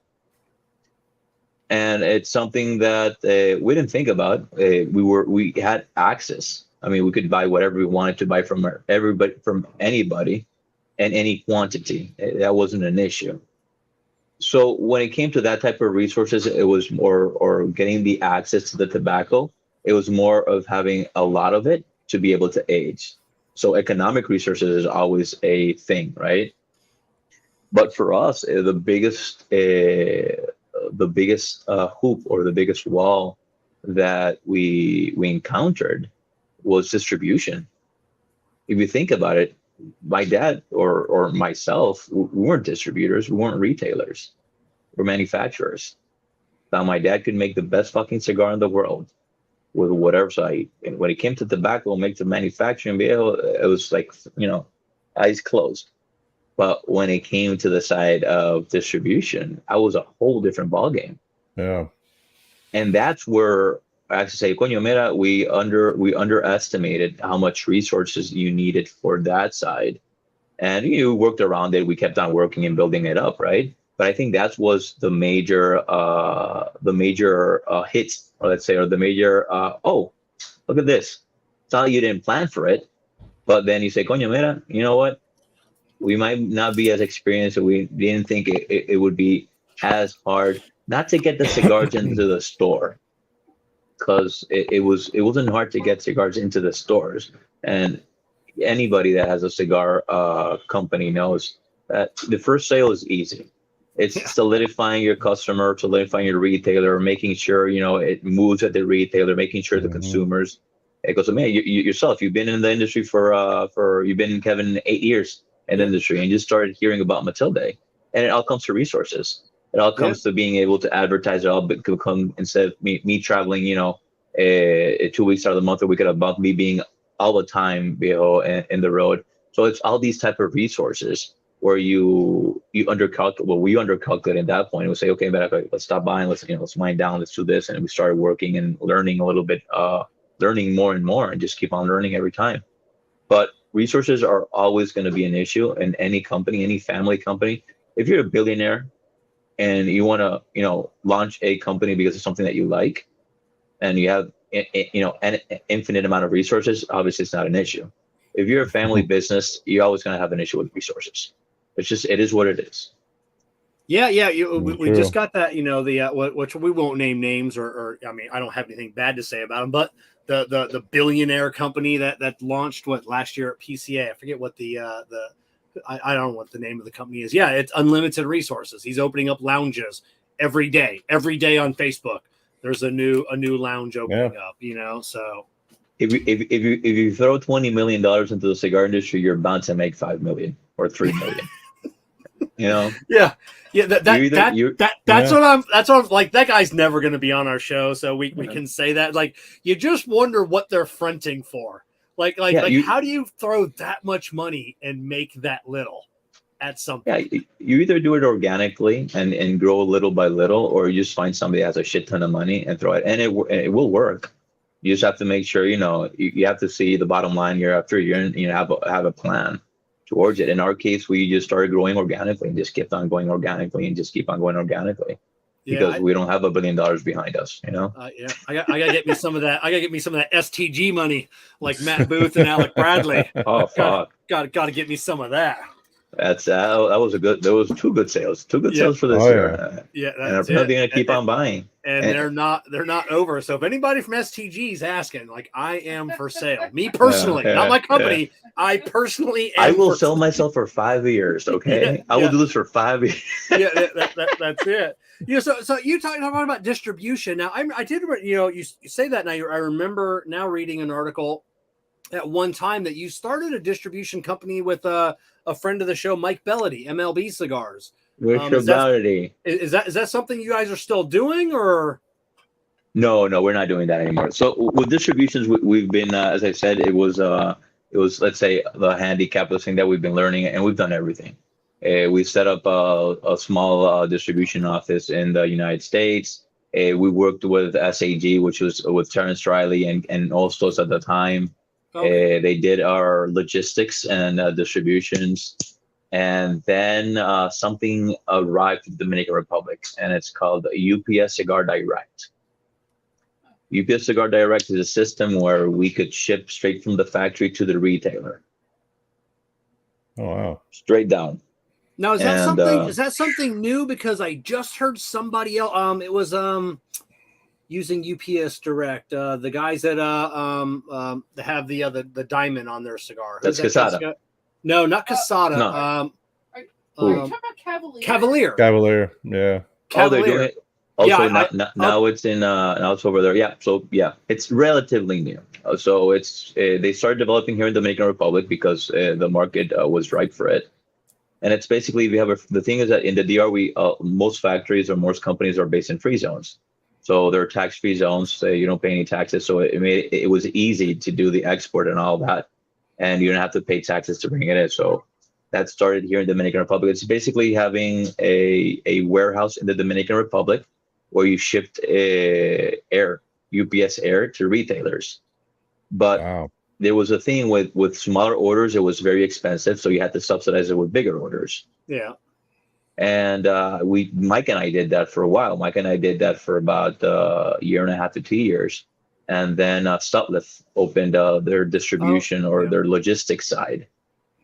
And it's something that we didn't think about. We had access. We could buy whatever we wanted to buy from anybody, and any quantity. That wasn't an issue. So when it came to that type of resources, it was more, or getting the access to the tobacco, it was more of having a lot of it to be able to age. So economic resources is always a thing, right? But for us, the biggest hoop or the biggest wall that we encountered was distribution. If you think about it, my dad or myself, we weren't distributors, we weren't retailers, we're manufacturers. Now my dad could make the best fucking cigar in the world with whatever side. And when it came to tobacco, make the manufacturing, it was like, eyes closed. But when it came to the side of distribution, I was a whole different ballgame. Yeah. And that's where I actually say, Coño, mira, we underestimated how much resources you needed for that side. And you worked around it. We kept on working and building it up, right? But I think that was the major hits, or let's say, or the major, oh, look at this. It's not like you didn't plan for it. But then you say, Coño, mira, you know what? We might not be as experienced, or we didn't think it would be as hard not to get the cigars into the store, because it wasn't hard to get cigars into the stores. And anybody that has a cigar company knows that the first sale is easy. It's solidifying your customer, solidifying your retailer, making sure it moves at the retailer, making sure the consumers. It goes, man, you yourself, you've been in the industry you've been, Kevin, 8 years in the industry, and you just started hearing about Matilde, and it all comes to resources. It all comes to being able to advertise. It all become, instead of me traveling, 2 weeks out of the month, or week out of the month, me being all the time, in the road. So it's all these type of resources where you undercalculate. Well, we undercalculate at that point. We say, okay, let's stop buying. Let's wind down. Let's do this, and we started working and learning a little bit, learning more and more, and just keep on learning every time. But resources are always going to be an issue in any company, any family company. If you're a billionaire and you want to, launch a company because it's something that you like, and you have, an infinite amount of resources, obviously it's not an issue. If you're a family business, you're always going to have an issue with resources. It is what it is. Yeah. We just got that, which we won't name names, or I mean, I don't have anything bad to say about them, but the billionaire company that launched last year at PCA. I forget what I don't know what the name of the company is. Yeah, it's unlimited resources. He's opening up lounges every day on Facebook. There's a new lounge opening up, so if you throw $20 million into the cigar industry, you're bound to make $5 million or $3 million. Yeah. That's what I'm like. That guy's never going to be on our show, so we can say that. Like, you just wonder what they're fronting for. How do you throw that much money and make that little at something? Yeah, you either do it organically and grow little by little, or you just find somebody that has a shit ton of money and throw it, and it will work. You just have to make sure, you have to see the bottom line year after year, and have a plan towards it. In our case, we just started growing organically and just kept on going organically and just keep on going organically. Because we don't have $1 billion behind us, I gotta get me some of that. I gotta get me some of that STG money, like Matt Booth and Alec Bradley. Oh fuck! Gotta get me some of that. There was two good sales for this year. And I'm probably gonna keep on buying. And they're not over. So if anybody from STG is asking, I am for sale. Me personally, not my company. I personally am. I will sell myself for 5 years. Okay, I will do this for 5 years. That's it. So you talking about distribution. Now I did, you say that now. I remember now reading an article at one time that you started a distribution company with a friend of the show, Mike Bellady, MLB Cigars. Is that something you guys are still doing, or? No, we're not doing that anymore. So with distributions, we've been, as I said, it was let's say the handicap thing that we've been learning, and we've done everything. We set up a small distribution office in the United States. We worked with SAG, which was with Terrence Riley and also at the time. Okay. They did our logistics and distributions. And then something arrived to the Dominican Republic, and it's called UPS Cigar Direct. UPS Cigar Direct is a system where we could ship straight from the factory to the retailer. Oh, wow. Straight down. Now, is that something new? Because I just heard somebody else. It was using UPS Direct. The guys that have the diamond on their cigar. That's Quesada. No, not Quesada. No. Are you talking about Cavalier? Cavalier, yeah. Cavalier. Also, Yeah, now it's in now it's over there. Yeah, so yeah, it's relatively new. So it's they started developing here in the Dominican Republic because the market was ripe for it. And it's basically we have the thing is that in the DR we most factories or most companies are based in free zones, so they're tax-free zones. You don't pay any taxes, so it was easy to do the export and all that, and you don't have to pay taxes to bring it in. So that started here in the Dominican Republic. It's basically having a warehouse in the Dominican Republic where you shipped air, UPS air to retailers. But Wow. there was a thing with smaller orders, it was very expensive, so you had to subsidize it with bigger orders. yeah. And Mike and I did that for a while. Mike and I did that for about a year and a half to 2 years. And then Sutliff opened their distribution or yeah. their logistics side,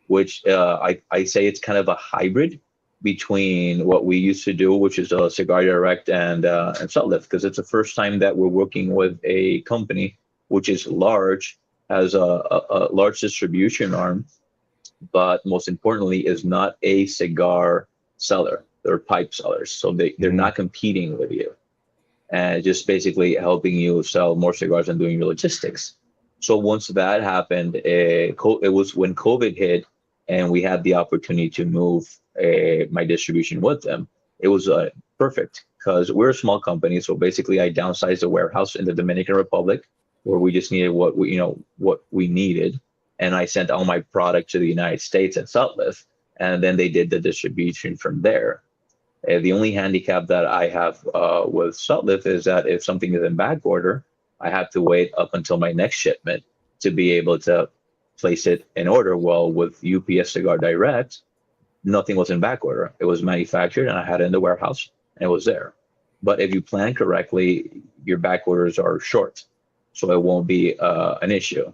which I say it's kind of a hybrid between what we used to do, which is Cigar Direct and Sutliff, because it's the first time that we're working with a company which is large, has a large distribution arm, but most importantly is not a cigar seller. They're pipe sellers. So they're not competing with you and just basically helping you sell more cigars and doing your logistics. So once that happened, it was when COVID hit and we had the opportunity to move my distribution with them. It was perfect because we're a small company. So basically I downsized the warehouse in the Dominican Republic where we just needed what we needed. And I sent all my product to the United States at Sutliff, and then they did the distribution from there. The only handicap that I have with Sutliff is that if something is in back order, I have to wait up until my next shipment to be able to place it in order. Well, with UPS Cigar Direct, nothing was in back order. It was manufactured and I had it in the warehouse and it was there. But if you plan correctly, your back orders are short, so it won't be an issue.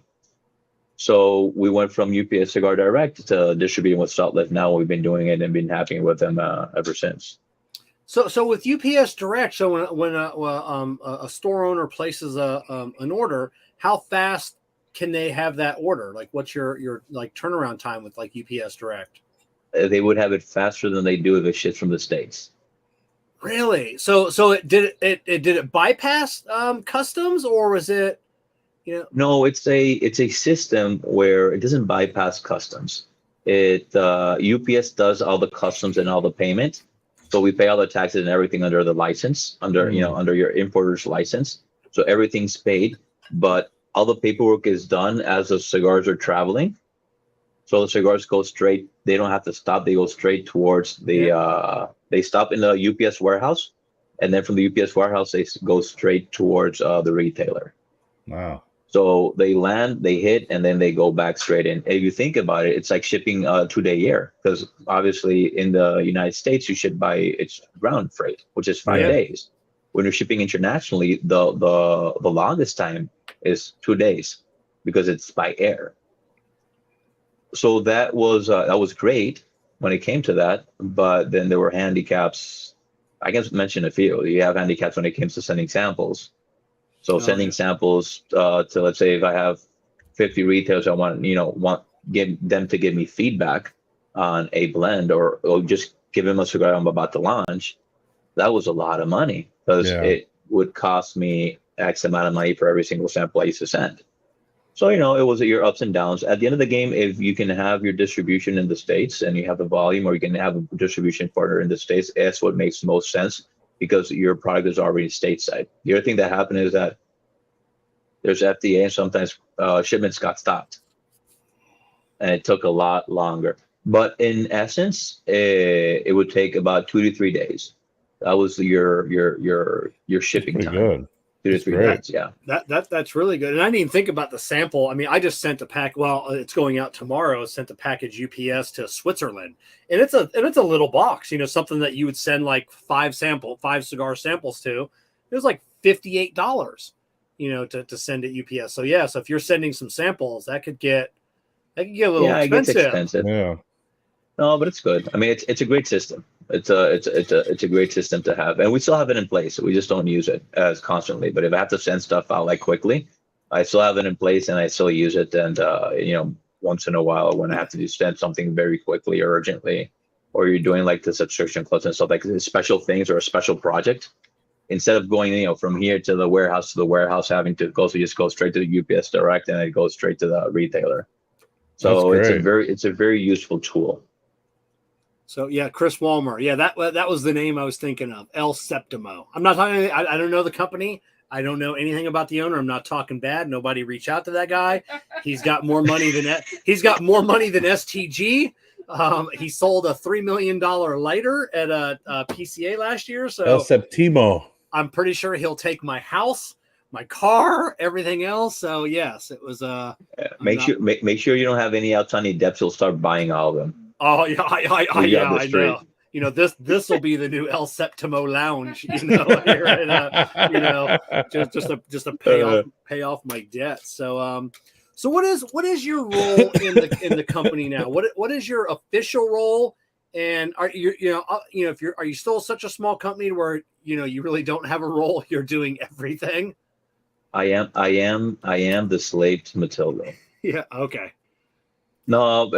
So we went from UPS Cigar Direct to distributing with Sutliff. Now we've been doing it and been happy with them ever since. So with UPS Direct, so when a store owner places an order, how fast can they have that order? Like, what's your like turnaround time with like UPS Direct? They would have it faster than they do if it ships from the States. Really? So did it bypass customs, or was it? No, it's a system where it doesn't bypass customs. UPS does all the customs and all the payment, so we pay all the taxes and everything under the license, under your importer's license. So everything's paid, but all the paperwork is done as the cigars are traveling. So the cigars go straight. They don't have to stop. They go straight towards the. They stop in the UPS warehouse, and then from the UPS warehouse they go straight towards the retailer. Wow. So they land, they hit, and then they go back straight in. If you think about it, it's like shipping a 2-day air, because obviously in the United States you ship by its ground freight, which is 5 days. When you're shipping internationally, the longest time is 2 days because it's by air. So that was great when it came to that, but then there were handicaps. I can mention a few. You have handicaps when it comes to sending samples. So sending samples to, let's say if I have 50 retailers, I want get them to give me feedback on a blend or just give them a cigar I'm about to launch. That was a lot of money because it would cost me X amount of money for every single sample I used to send. So, it was your ups and downs. At the end of the game, if you can have your distribution in the States and you have the volume, or you can have a distribution partner in the States, that's what makes most sense, because your product is already stateside. The other thing that happened is that there's FDA and sometimes shipments got stopped. And it took a lot longer. But in essence, it would take about 2 to 3 days. That was your shipping time. Good. 2 to 3 days, yeah. That's really good. And I didn't even think about the sample. I mean, I just sent a pack. Well, it's going out tomorrow. I sent a package UPS to Switzerland, and it's a little box. Something that you would send like 5 cigar samples to. It was like $58. To send it UPS. So so if you're sending some samples, that could get a little expensive. It gets expensive. Yeah. No, but it's good. I mean, it's a great system. It's a great system to have, and we still have it in place. We just don't use it as constantly. But if I have to send stuff out like quickly, I still have it in place and I still use it. And once in a while when I have to send something very quickly or urgently, or you're doing like the subscription clubs and stuff like special things or a special project, instead of going, from here to the warehouse, having to go, so you just go straight to the UPS direct, and it goes straight to the retailer. So it's a very useful tool. So yeah, Chris Walmer. Yeah, that was the name I was thinking of. El Septimo. I'm not talking. I don't know the company. I don't know anything about the owner. I'm not talking bad. Nobody reach out to that guy. He's got more money than STG. He sold a $3 million lighter at a PCA last year. So El Septimo. I'm pretty sure he'll take my house, my car, everything else. So yes, it was make sure you don't have any outstanding debts. He'll start buying all of them. Oh yeah, I know. This will be the new El Septimo Lounge. Here just to pay off my debt. So so what is your role in the company now? What is your official role? And are you still such a small company where you really don't have a role? You're doing everything. I am the slave to Matilde. Yeah. Okay. No,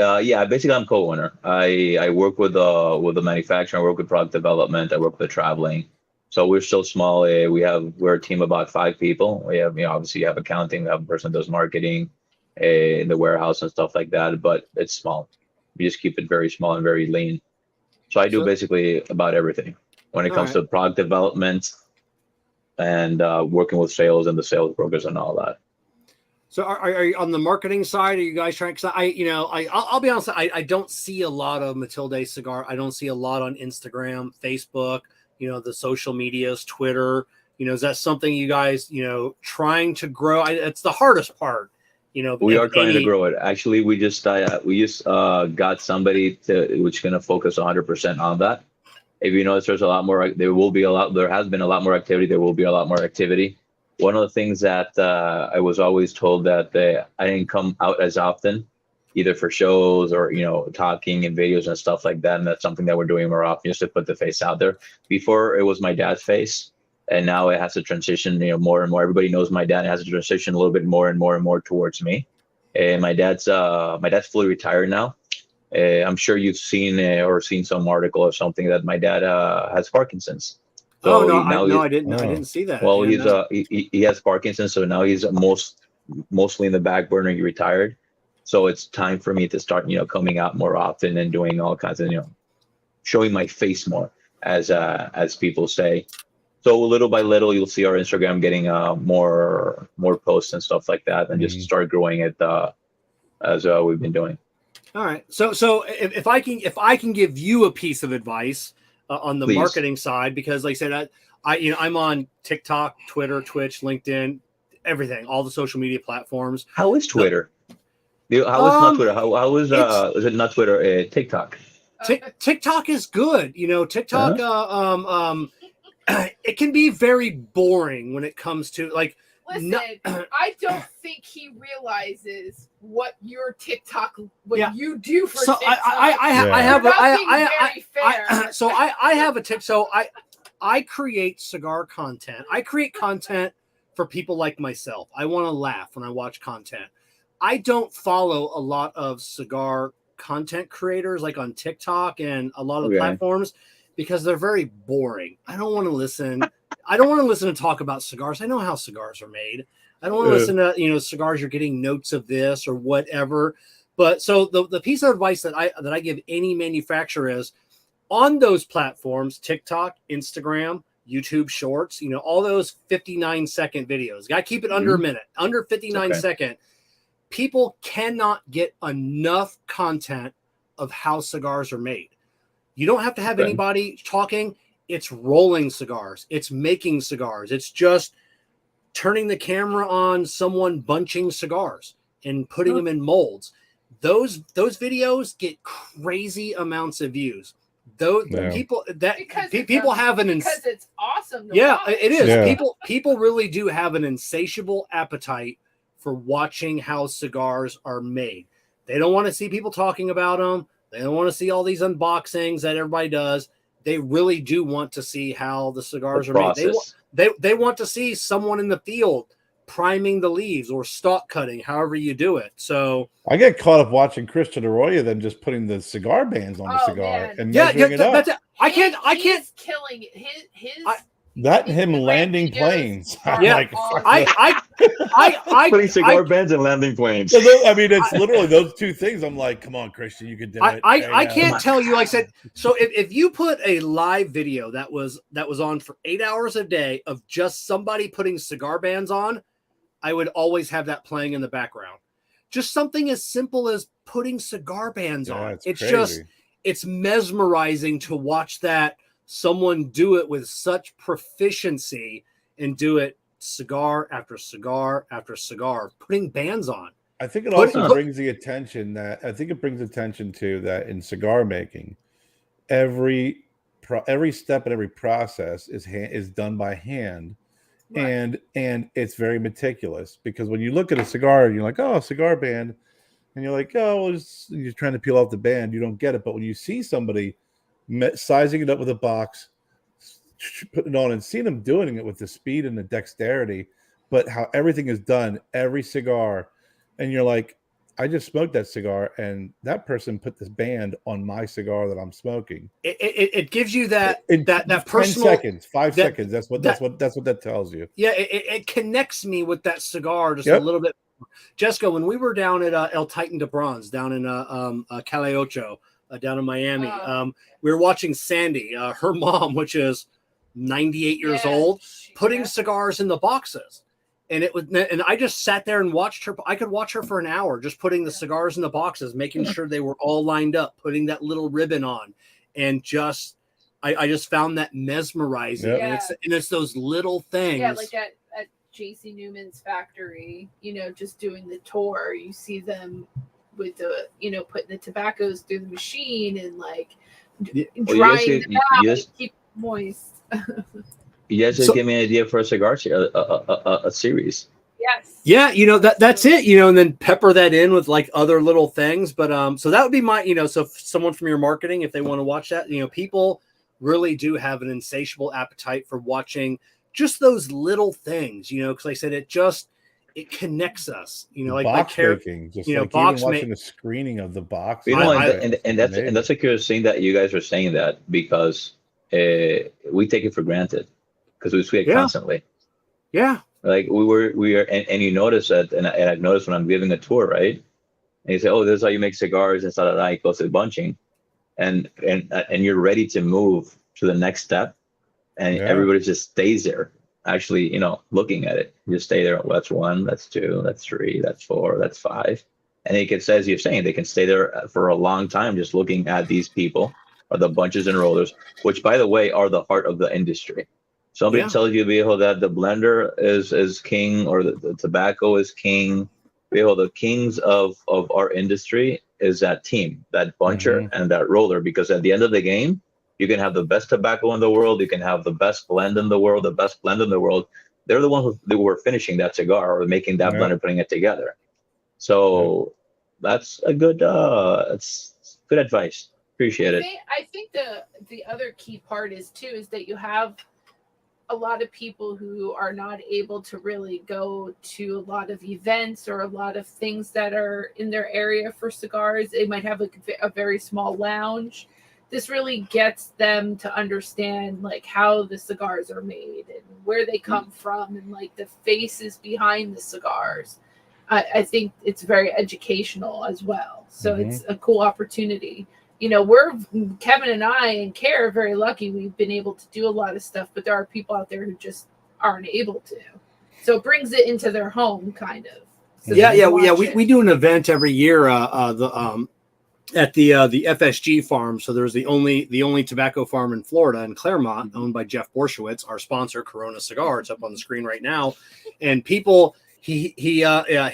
basically I'm co-owner. I work with the manufacturer, I work with product development, I work with the traveling. So we're still small. We're a team of about 5 people. We have, obviously you have accounting, we have a person that does marketing in the warehouse and stuff like that, but it's small. We just keep it very small and very lean. So I do basically about everything when it comes to product development and working with sales and the sales brokers and all that. So are you on the marketing side? Are you guys trying? Because I'll be honest, I don't see a lot of Matilde Cigar. I don't see a lot on Instagram, Facebook, the social medias, Twitter. Is that something you guys, trying to grow? It's the hardest part. We are trying to grow it. Actually, we just got somebody which is going to focus 100% on that. If you notice, there has been a lot more activity. There will be a lot more activity. One of the things that I was always told that I didn't come out as often, either for shows or, talking and videos and stuff like that. And that's something that we're doing more often, just to put the face out there. Before it was my dad's face, and now it has to transition, more and more. Everybody knows my dad. It has to transition a little bit more and more and more towards me. And my dad's fully retired now. I'm sure you've seen some article or something that my dad has Parkinson's. So I didn't see that. Well, he has Parkinson's, so now he's mostly in the back burner. He retired, so it's time for me to start, coming out more often and doing all kinds of, showing my face more, as people say. So little by little, you'll see our Instagram getting more posts and stuff like that, and just start growing it as we've been doing. All right. So if I can give you a piece of advice. On the Please. Marketing side, because like I said, I'm on TikTok, Twitter, Twitch, LinkedIn, everything, all the social media platforms. How is Twitter? How is not Twitter? How is it not Twitter? TikTok. TikTok is good. TikTok. It can be very boring when it comes to like. Listen, I don't think he realizes what your TikTok, you do for TikTok. I have a tip. So I create cigar content. I create content for people like myself. I want to laugh when I watch content. I don't follow a lot of cigar content creators like on TikTok and a lot of platforms because they're very boring. I don't want to listen. I don't want to listen to talk about cigars. I know how cigars are made. I don't want to listen to, cigars, you're getting notes of this or whatever. But so the piece of advice that I give any manufacturer is on those platforms, TikTok, Instagram, YouTube Shorts, all those 59-second videos. Got to keep it under a minute, under 59 second. People cannot get enough content of how cigars are made. You don't have to have anybody talking. It's rolling cigars. It's making cigars. It's just turning the camera on someone bunching cigars and putting them in molds. Those videos get crazy amounts of views. People have because it's awesome. It is. Yeah. People really do have an insatiable appetite for watching how cigars are made. They don't want to see people talking about them. They don't want to see all these unboxings that everybody does. They really do want to see how the cigars are made. They want to see someone in the field priming the leaves or stalk cutting, however you do it. So I get caught up watching Christian Arroyo then just putting the cigar bands on the cigar and measuring it up. I can't. He's killing it. That and him The landing videos planes. are Yeah, Like, awesome. I Putting cigar bands and landing planes. I mean, it's literally those two things. I'm like, come on, Christian, you can do it. I can't tell you. Like I said, so if you put a live video that was on for 8 hours a day of just somebody putting cigar bands on, I would always have that playing in the background. Just something as simple as putting cigar bands on. It's crazy. just, it's mesmerizing to watch that someone do it with such proficiency and do it cigar after cigar after cigar, putting bands on. I think it also brings attention to that in cigar making, every step and every process is done by hand. Right. And it's very meticulous, because when you look at a cigar and you're like, oh, a cigar band, and you're like, oh, you're trying to peel off the band, you don't get it. But when you see somebody sizing it up with a box, putting it on, and seeing them doing it with the speed and the dexterity, but how everything is done, every cigar, and you're like, I just smoked that cigar, and that person put this band on my cigar that I'm smoking. It gives you that personal 10 seconds, 5 seconds. That's what that tells you. Yeah, it connects me with that cigar just a little bit. Jessica, when we were down at El Titan de Bronze down in Calle Ocho, down in Miami, we were watching Sandy, her mom, which is 98 years old, putting cigars in the boxes. And I just sat there and watched her. I could watch her for an hour just putting the cigars in the boxes, making sure they were all lined up, putting that little ribbon on, and I just found that mesmerizing. Yeah. And it's those little things. Yeah, like at JC Newman's factory, just doing the tour, you see them with the, putting the tobaccos through the machine and like drying them out to keep moist. You guys just give me an idea for a cigar a series. Yes. Yeah, that's it, and then pepper that in with like other little things. But so that would be my, so if someone from your marketing, if they want to watch that, people really do have an insatiable appetite for watching just those little things, because like I said, it connects us, like box making, just like box even watching the screening of the box. And that's a curious thing that you guys are saying that, because we take it for granted. Because we see it constantly. Yeah. Like we are, and you notice that, and I've noticed when I'm giving a tour, right? And you say, oh, this is how you make cigars, and stuff like that. It goes to the bunching, and you're ready to move to the next step, and everybody just stays there, actually, looking at it. You just stay there. Well, that's 1, that's 2, that's 3, that's 4, that's 5, and they can, as you're saying, they can stay there for a long time, just looking at these people, or the bunches and rollers, which, by the way, are the heart of the industry. Somebody tells you, viejo, that the blender is king, or the tobacco is king. Viejo, the kings of our industry is that team, that buncher and that roller, because at the end of the game, you can have the best tobacco in the world, you can have the best blend in the world, They're the ones who were finishing that cigar or making that blend and putting it together. So that's a good, it's good advice. Appreciate it. I think the other key part is that you have a lot of people who are not able to really go to a lot of events or a lot of things that are in their area for cigars. They might have a very small lounge. This really gets them to understand like how the cigars are made and where they come from, and like the faces behind the cigars. I think it's very educational as well. So it's a cool opportunity. Kevin and I and Kerr are very lucky. We've been able to do a lot of stuff, but there are people out there who just aren't able to. So it brings it into their home, kind of. So we do an event every year at the FSG farm. So there's the only tobacco farm in Florida, in Claremont, owned by Jeff Borshowitz, our sponsor, Corona Cigar. It's up on the screen right now. And people, he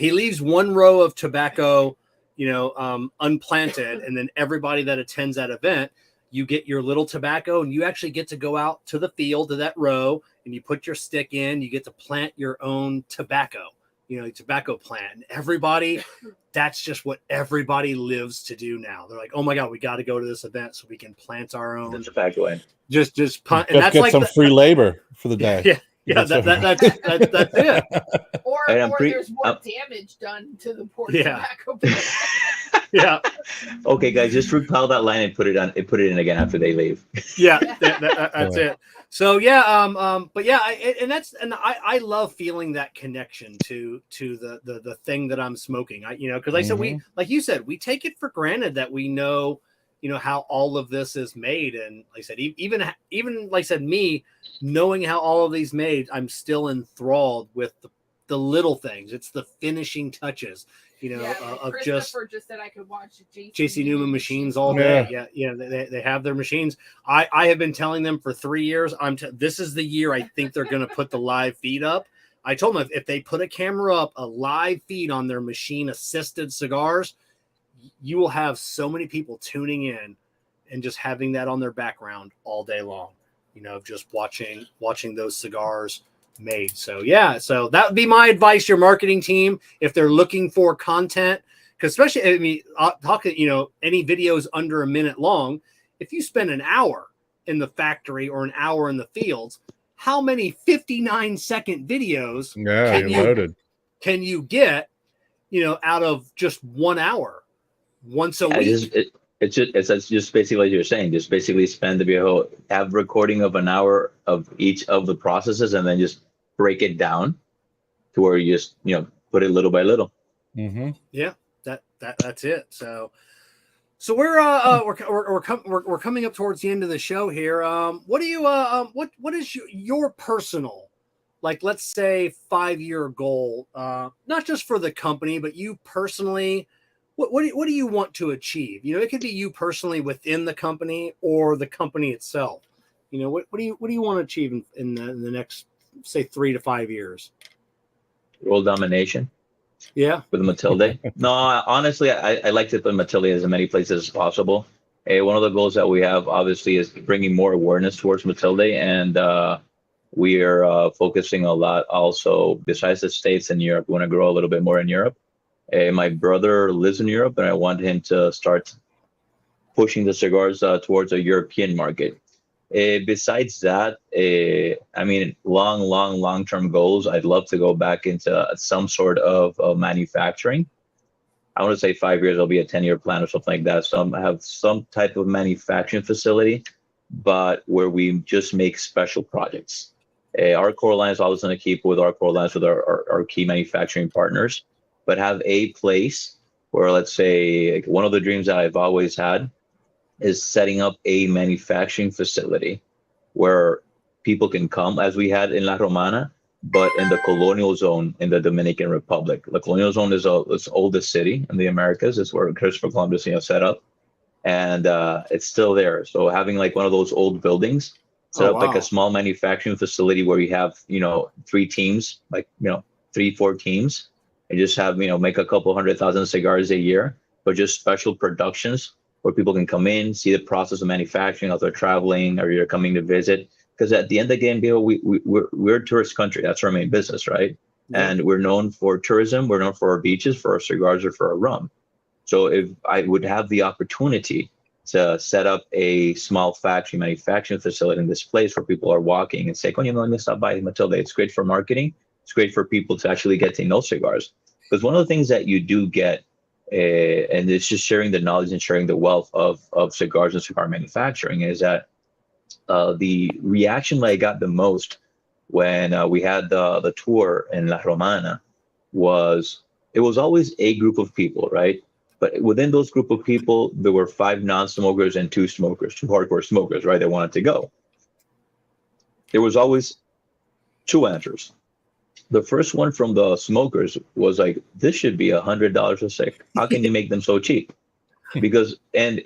leaves one row of tobacco, unplanted, and then everybody that attends that event, you get your little tobacco, and you actually get to go out to the field, to that row, and you put your stick in. You get to plant your own tobacco, tobacco plant. And everybody, that's just what everybody lives to do now. They're like, oh my God, we got to go to this event so we can plant our own tobacco in. Just plant, and that's get like some free labor for the day. That's it. Or there's more damage done to the poor tobacco plant. Yeah. Okay, guys, just repel that line and put it in again after they leave. Yeah, that's it. So yeah, but yeah, I love feeling that connection to the thing that I'm smoking. Because I said like you said, we take it for granted that we know, how all of this is made, and like I said, even like I said, me knowing how all of these made, I'm still enthralled with the little things. It's the finishing touches. Of Christopher just said I could watch JC Newman machines all day. Yeah, they have their machines. I have been telling them for 3 years. This is the year I think they're going to put the live feed up. I told them if they put a camera up, a live feed on their machine assisted cigars, you will have so many people tuning in and just having that on their background all day long. Just watching those cigars made. So yeah, so that would be my advice, your marketing team, if they're looking for content, because especially talking, any videos under a minute long, if you spend an hour in the factory or an hour in the fields, how many 59-second videos can you get, out of just 1 hour once a week? It's just basically what you're saying. Just basically have recording of an hour of each of the processes, and then just break it down to where you just put it little by little. Yeah, that's it. So we're coming up towards the end of the show here. What do you what is your personal, like, let's say 5-year goal, not just for the company, but you personally? What do you want to achieve? It could be you personally within the company or the company itself. What do you want to achieve in the next, say, 3 to 5 years? World domination. Yeah. With Matilde. No, honestly, I like to put Matilde as many places as possible. One of the goals that we have, obviously, is bringing more awareness towards Matilde, and we are focusing a lot also, besides the States and Europe. We want to grow a little bit more in Europe. My brother lives in Europe, and I want him to start pushing the cigars towards a European market. Besides that, long-term goals, I'd love to go back into some sort of manufacturing. I want to say 5 years, it'll be a 10-year plan or something like that. So I have some type of manufacturing facility, but where we just make special projects. Our core line is always going to keep with our core lines with our key manufacturing partners, but have a place where, let's say, one of the dreams that I've always had is setting up a manufacturing facility where people can come, as we had in La Romana, but in the colonial zone in the Dominican Republic. The colonial zone is the oldest city in the Americas. It's where Christopher Columbus set up, and it's still there. So having like one of those old buildings, set up like a small manufacturing facility where you have 3 teams, like 3-4 teams, and just have make a couple 100,000 cigars a year, but just special productions where people can come in, see the process of manufacturing as they're traveling or you're coming to visit. Because at the end of the game, we're a tourist country. That's our main business, right? Yeah. And we're known for tourism. We're known for our beaches, for our cigars, or for our rum. So if I would have the opportunity to set up a small manufacturing facility in this place where people are walking and say, "Oh, let me stop by Matilde." It's great for marketing. It's great for people to actually get to know cigars. Because one of the things that you do get, and it's just sharing the knowledge and sharing the wealth of cigars and cigar manufacturing, is that the reaction that I got the most when we had the tour in La Romana was, it was always a group of people, right? But within those group of people, there were 5 non-smokers and 2 smokers, 2 hardcore smokers, right? They wanted to go. There was always 2 answers. The first one from the smokers was like, "This should be $100 a stick. How can you make them so cheap?" Because and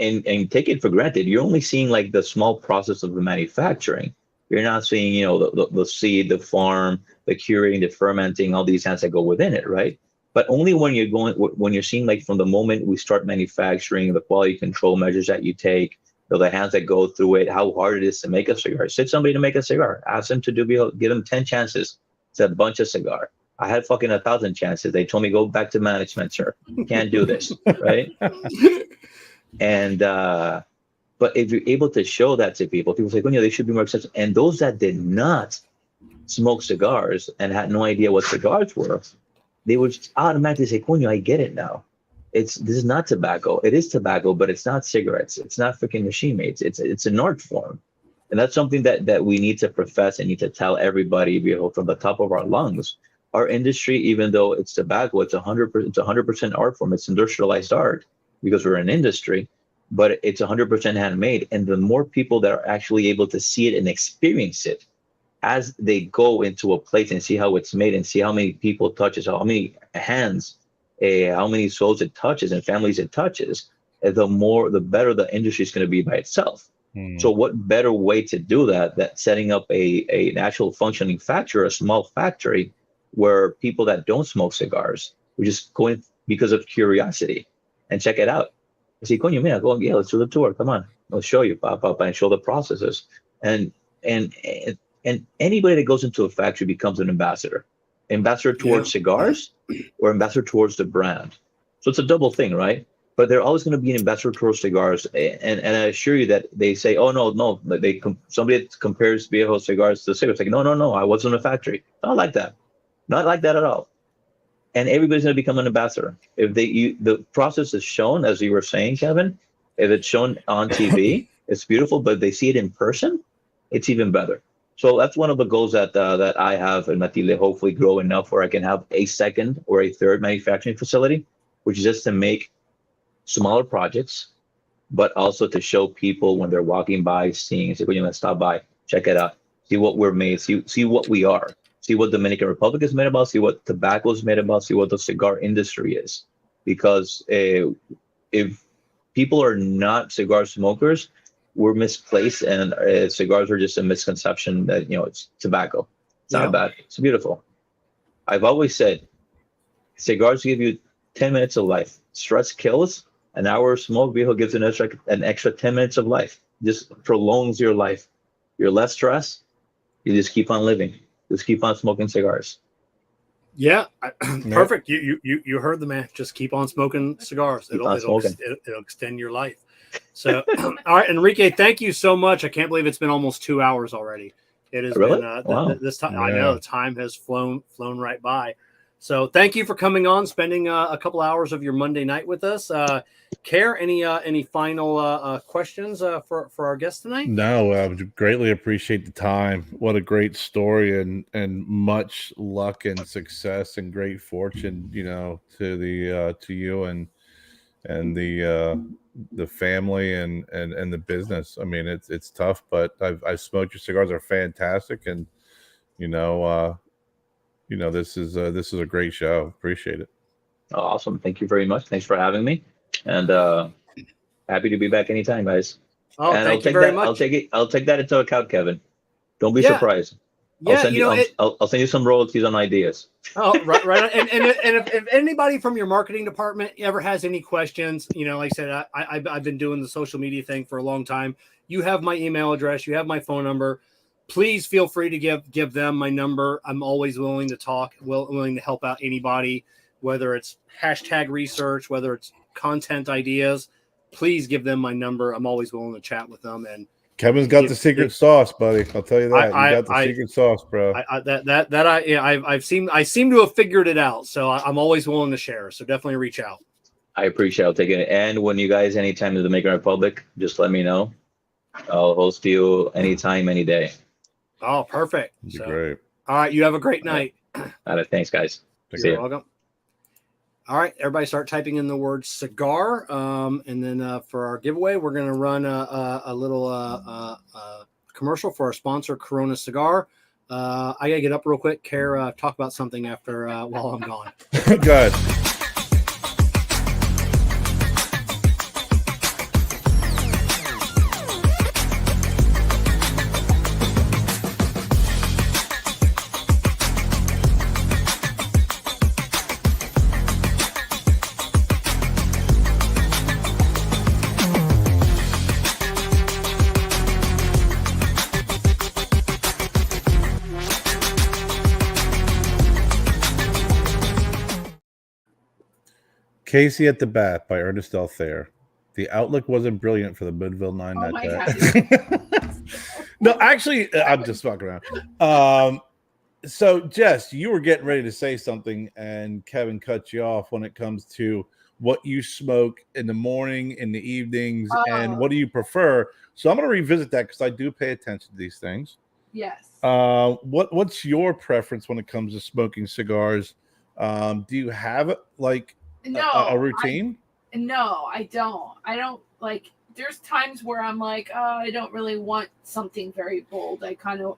take it for granted, you're only seeing like the small process of the manufacturing. You're not seeing the seed, the farm, the curing, the fermenting, all these hands that go within it, right? But only when you're seeing like from the moment we start manufacturing, the quality control measures that you take, the hands that go through it, how hard it is to make a cigar. Sit somebody to make a cigar, ask them to give them 10 chances. It's a bunch of cigar. I had fucking 1,000 chances. They told me, "Go back to management, sir. Can't do this," right? And but if you're able to show that to people say, they should be more accepted. And those that did not smoke cigars and had no idea what cigars were, they would just automatically say, "I get it now." this is not tobacco. It is tobacco, but it's not cigarettes. It's not freaking machine made. It's an art form. And that's something that we need to profess and need to tell everybody, from the top of our lungs. Our industry, even though it's tobacco, it's 100% art form. It's industrialized art because we're an industry, but it's 100% handmade. And the more people that are actually able to see it and experience it as they go into a place and see how it's made and see how many people touches, how many hands, how many souls it touches and families it touches, the better the industry is going to be by itself. So what better way to do that setting up an actual functioning factory, a small factory, where people that don't smoke cigars will just go in because of curiosity and check it out. Say, coño, mira, go, yeah, let's do the tour. Come on, I'll show you, and show the processes. And anybody that goes into a factory becomes an ambassador towards cigars or ambassador towards the brand. So it's a double thing, right? But they're always going to be an ambassador towards cigars. And I assure you that they say, oh, no, somebody compares Viejo Cigars to cigarettes. Like, no, I wasn't in a factory. Not like that. Not like that at all. And everybody's going to become an ambassador. If the process is shown, as you were saying, Kevin, if it's shown on TV, it's beautiful, but they see it in person, it's even better. So that's one of the goals that I have in Matilde, hopefully grow enough where I can have a second or a third manufacturing facility, which is just to make smaller projects, but also to show people when they're walking by, seeing, say, let's stop by, check it out, see what we're made, see what we are, see what Dominican Republic is made about, see what tobacco is made about, see what the cigar industry is. Because if people are not cigar smokers, we're misplaced, and cigars are just a misconception that, it's tobacco. It's not bad. It's beautiful. I've always said, cigars give you 10 minutes of life. Stress kills. An hour of smoke, Viejo gives an extra 10 minutes of life. Just prolongs your life. You're less stressed. You just keep on living. Just keep on smoking cigars. Yeah, perfect. You heard the man. Just keep on smoking cigars. It'll extend your life. So, all right, Enrique, thank you so much. I can't believe it's been almost 2 hours already. It has been wow. This time. Yeah. I know time has flown right by. So thank you for coming on, spending a couple hours of your Monday night with us. Kerr, any final questions for our guest tonight? No, I would greatly appreciate the time. What a great story, and much luck and success and great fortune, to you and the family and the business. I mean, it's tough, but I've smoked your cigars. Are fantastic, and this is a great show. Appreciate it. Awesome. Thank you very much. Thanks for having me. And happy to be back anytime, guys. Oh, and thank you very much. I'll take that into account, Kevin. Don't be surprised. Yeah, I'll send you some royalties on ideas. Oh, right. And if anybody from your marketing department ever has any questions, like I said, I've been doing the social media thing for a long time. You have my email address. You have my phone number. Please feel free to give them my number. I'm always willing to talk, willing to help out anybody, whether it's hashtag research, whether it's content ideas. Please give them my number. I'm always willing to chat with them. And Kevin's got the secret sauce, buddy. I'll tell you that. You got the secret sauce, bro. I seem to have figured it out. So I'm always willing to share. So definitely reach out. I appreciate it. I'll take it. And when you guys, anytime to the Dominican Republic, just let me know. I'll host you anytime, any day. Oh, perfect. So, great. All right. You have a great night. All right. Thanks, guys. You're welcome. All right. Everybody start typing in the word cigar. And then for our giveaway, we're going to run a little commercial for our sponsor, Corona Cigar. I got to get up real quick. Kerr, talk about something after while I'm gone. Good. Casey at the Bat by Ernest Althair. The outlook wasn't brilliant for the Woodville 9 that day. No, actually, I'm just fucking around. So, Jess, you were getting ready to say something, and Kevin cut you off when it comes to what you smoke in the morning, in the evenings, and Oh. what do you prefer. So I'm going to revisit that because I do pay attention to these things. Yes. What's your preference when it comes to smoking cigars? Do you have like No, a routine? No, I don't. I don't like. There's times where I'm like, oh, I don't really want something very bold. I kind of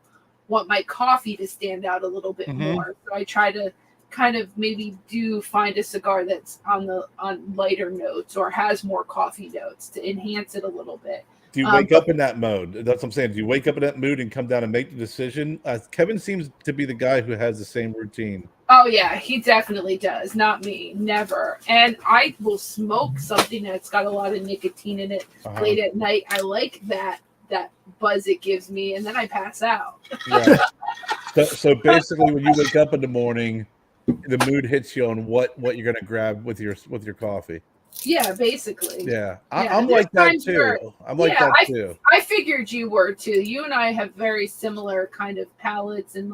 want my coffee to stand out a little bit more. So I try to kind of maybe find a cigar that's on lighter notes or has more coffee notes to enhance it a little bit. Do you wake up in that mode? That's what I'm saying. Do you wake up in that mood and come down and make the decision? Kevin seems to be the guy who has the same routine. Oh yeah, he definitely does. Not me, never. And I will smoke something that's got a lot of nicotine in it late at night. I like that buzz it gives me, and then I pass out. Yeah. So basically, when you wake up in the morning, the mood hits you on what you're going to grab with your coffee. Yeah, basically. Yeah, I'm like that too. I'm like that too. I figured you were too. You and I have very similar kind of palates and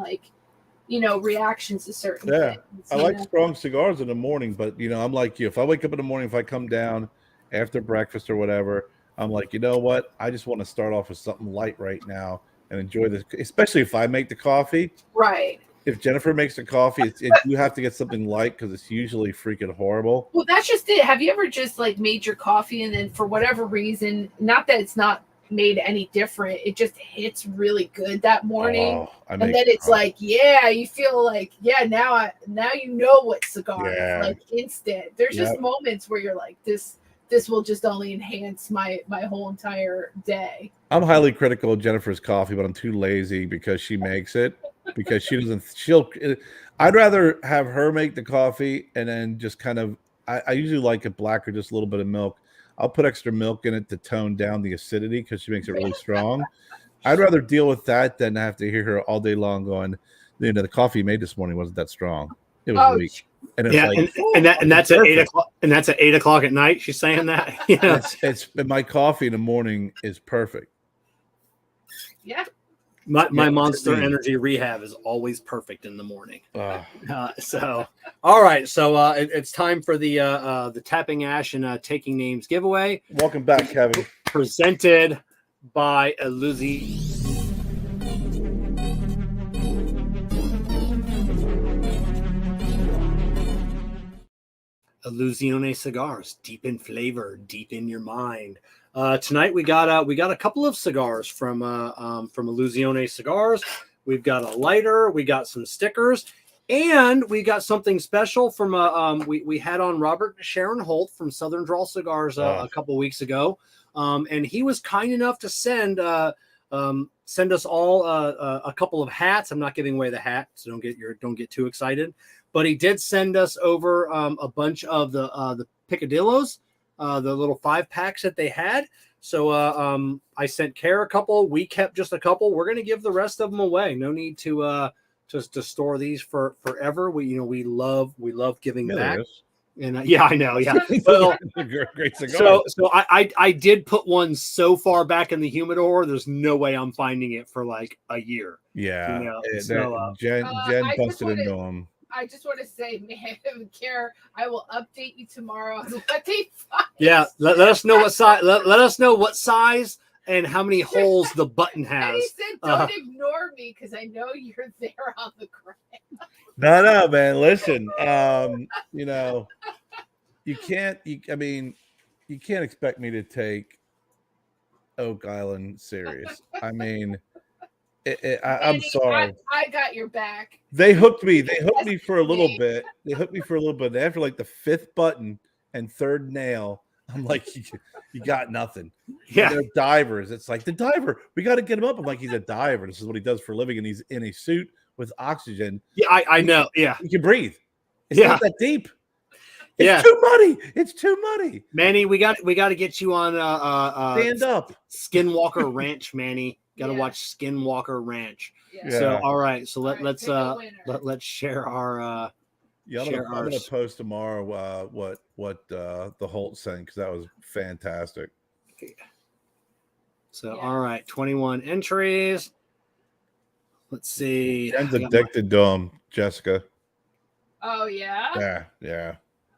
reactions to certain things. I like strong cigars in the morning, but I'm like you. If I wake up in the morning, if I come down after breakfast or whatever, I'm like, you know what? I just want to start off with something light right now and enjoy this, especially if I make the coffee. Right. If Jennifer makes the coffee, you have to get something light because it's usually freaking horrible. Well, that's just it. Have you ever just made your coffee and then for whatever reason, not that it's not made any different, it just hits really good that morning, and then it's you feel like now you know what cigar is, like instant. There's just moments where you're like, this will just only enhance my whole entire day. I'm highly critical of Jennifer's coffee, but I'm too lazy because she makes it. Because she doesn't, I'd rather have her make the coffee and then just kind of, I usually like it black or just a little bit of milk. I'll put extra milk in it to tone down the acidity because she makes it really strong. I'd rather deal with that than have to hear her all day long going, the coffee you made this morning wasn't that strong. It was weak. And it's that's at 8 o'clock. And that's at 8 o'clock at night. She's saying that. Yeah, it's my coffee in the morning is perfect. Yeah. My Monster Energy Rehab is always perfect in the morning. So, all right. So it's time for the Tapping Ash and Taking Names giveaway. Welcome back, Kevin. Presented by Illusione Cigars. Deep in flavor, deep in your mind. Tonight we got a couple of cigars from Illusione Cigars. We've got a lighter, we got some stickers, and we got something special from we had on Robert Sharon Holt from Southern Drawl Cigars a couple weeks ago, and he was kind enough to send us all a couple of hats. I'm not giving away the hat, so don't get too excited. But he did send us over a bunch of the picadillos. The little 5-packs that they had. So I sent Kerr a couple. We kept just a couple. We're going to give the rest of them away. No need to store these for forever. We love giving back. And I know. Yeah. Well, great cigar. So I did put one so far back in the humidor. There's no way I'm finding it for like a year. Yeah. Jen busted into them. I just want to say, man, Kerr, I will update you tomorrow on what they find. Yeah, let us know what size. Let us know what size and how many holes the button has. And he said, "Don't ignore me because I know you're there on the ground." No, man. Listen, you can't expect me to take Oak Island serious. I mean. I'm sorry. I got your back. They hooked me. They hooked me for a little bit. After like the 5th button and 3rd nail, I'm like, you got nothing. Yeah. They're divers. It's like the diver. We got to get him up. I'm like, he's a diver. This is what he does for a living, and he's in a suit with oxygen. Yeah, I know. Yeah, he can breathe. It's not that deep. It's too muddy. Manny, we got to get you on stand up Skinwalker Ranch, Manny. Got to watch Skinwalker Ranch. Yeah. So all right, so let's share our. I'm gonna post tomorrow what the Holt sent because that was fantastic. So all right, 21 entries. Let's see. Jen's addicted to them, Jessica. Oh yeah. Yeah.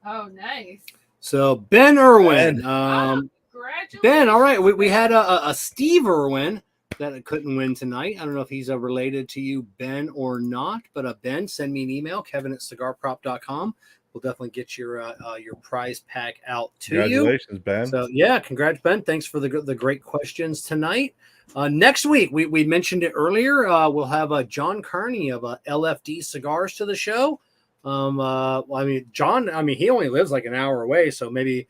Oh nice. So Ben Irwin. Congratulations. Ben, all right. We had a Steve Irwin that couldn't win tonight. I don't know if he's related to you, Ben, or not. But Ben, send me an email, kevin@cigarprop.com. We'll definitely get your prize pack out to you. Congratulations, Ben. So, yeah, congrats, Ben. Thanks for the great questions tonight. Next week, we mentioned it earlier. We'll have John Carney of LFD Cigars to the show. Well, I mean, John, he only lives like an hour away, so maybe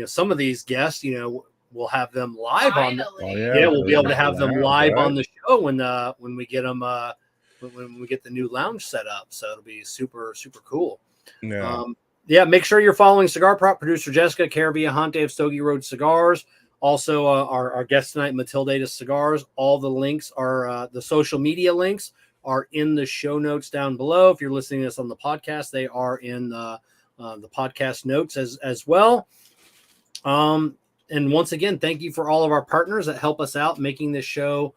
some of these guests, we'll have them live on. We'll be able to have them live on the show when we get them when we get the new lounge set up. So it'll be super cool. Yeah. Make sure you're following Cigar Prop producer Jessica, Kerr Viajante of Stogie Road Cigars. Also, our guest tonight, Matilde Cigars. All the links are the social media links are in the show notes down below. If you're listening to this on the podcast, they are in the podcast notes as well. And once again, thank you for all of our partners that help us out making this show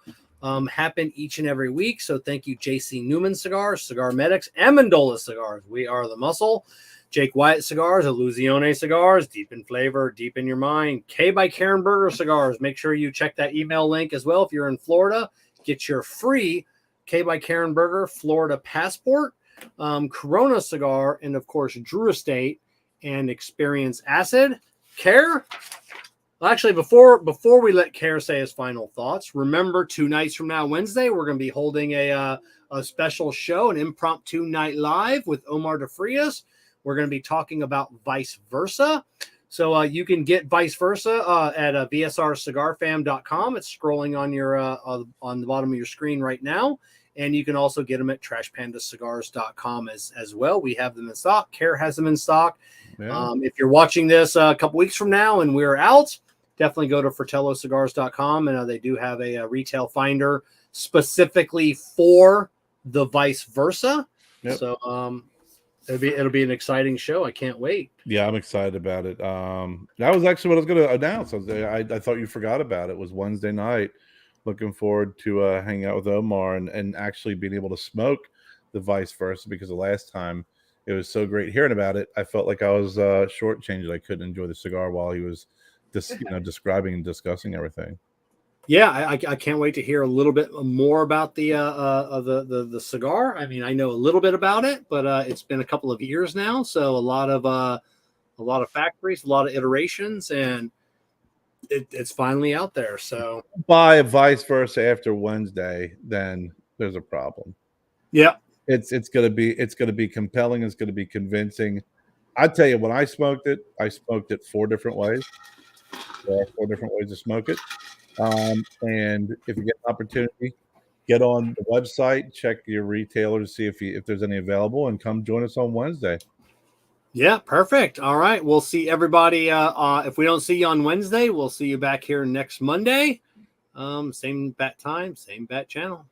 happen each and every week. So thank you, JC Newman Cigars, CigarMedics, Amendola Cigars. We are the muscle. Jake Wyatt Cigars, Illusione Cigars, deep in flavor, deep in your mind. K by Karen Berger Cigars. Make sure you check that email link as well. If you're in Florida, get your free K by Karen Berger Florida passport. Corona Cigar, and of course, Drew Estate and Experience Acid. Kerr? Actually, before we let Kerr say his final thoughts, remember 2 nights from now, Wednesday, we're going to be holding a special show, an impromptu night live with Omar DeFrias. We're going to be talking about Vice Versa. So you can get Vice Versa at vsrcigarfam.com. It's scrolling on your on the bottom of your screen right now. And you can also get them at trashpandacigars.com as well. We have them in stock. Kerr has them in stock. Yeah. If you're watching this a couple weeks from now and we're out, definitely go to fratellocigars.com. And they do have a retail finder specifically for the Vice Versa. Yep. So it'll be an exciting show. I can't wait. Yeah, I'm excited about it. That was actually what I was going to announce. I thought you forgot about it. It was Wednesday night. Looking forward to hanging out with Omar and actually being able to smoke the Vice Versa, because the last time it was so great hearing about it, I felt like I was shortchanged. I couldn't enjoy the cigar while he was describing and discussing everything. Yeah, I can't wait to hear a little bit more about the cigar. I mean, I know a little bit about it, but it's been a couple of years now, so a lot of factories, a lot of iterations, and it's finally out there. So buy a Vice Versa after Wednesday, then there's a problem. Yeah, it's gonna be compelling. It's gonna be convincing. I tell you, when I smoked it 4 different ways. There are 4 different ways to smoke it. And if you get an opportunity, get on the website, check your retailer to see if there's any available, and come join us on Wednesday. Yeah, perfect. All right. We'll see everybody. If we don't see you on Wednesday, we'll see you back here next Monday. Same bat time, same bat channel.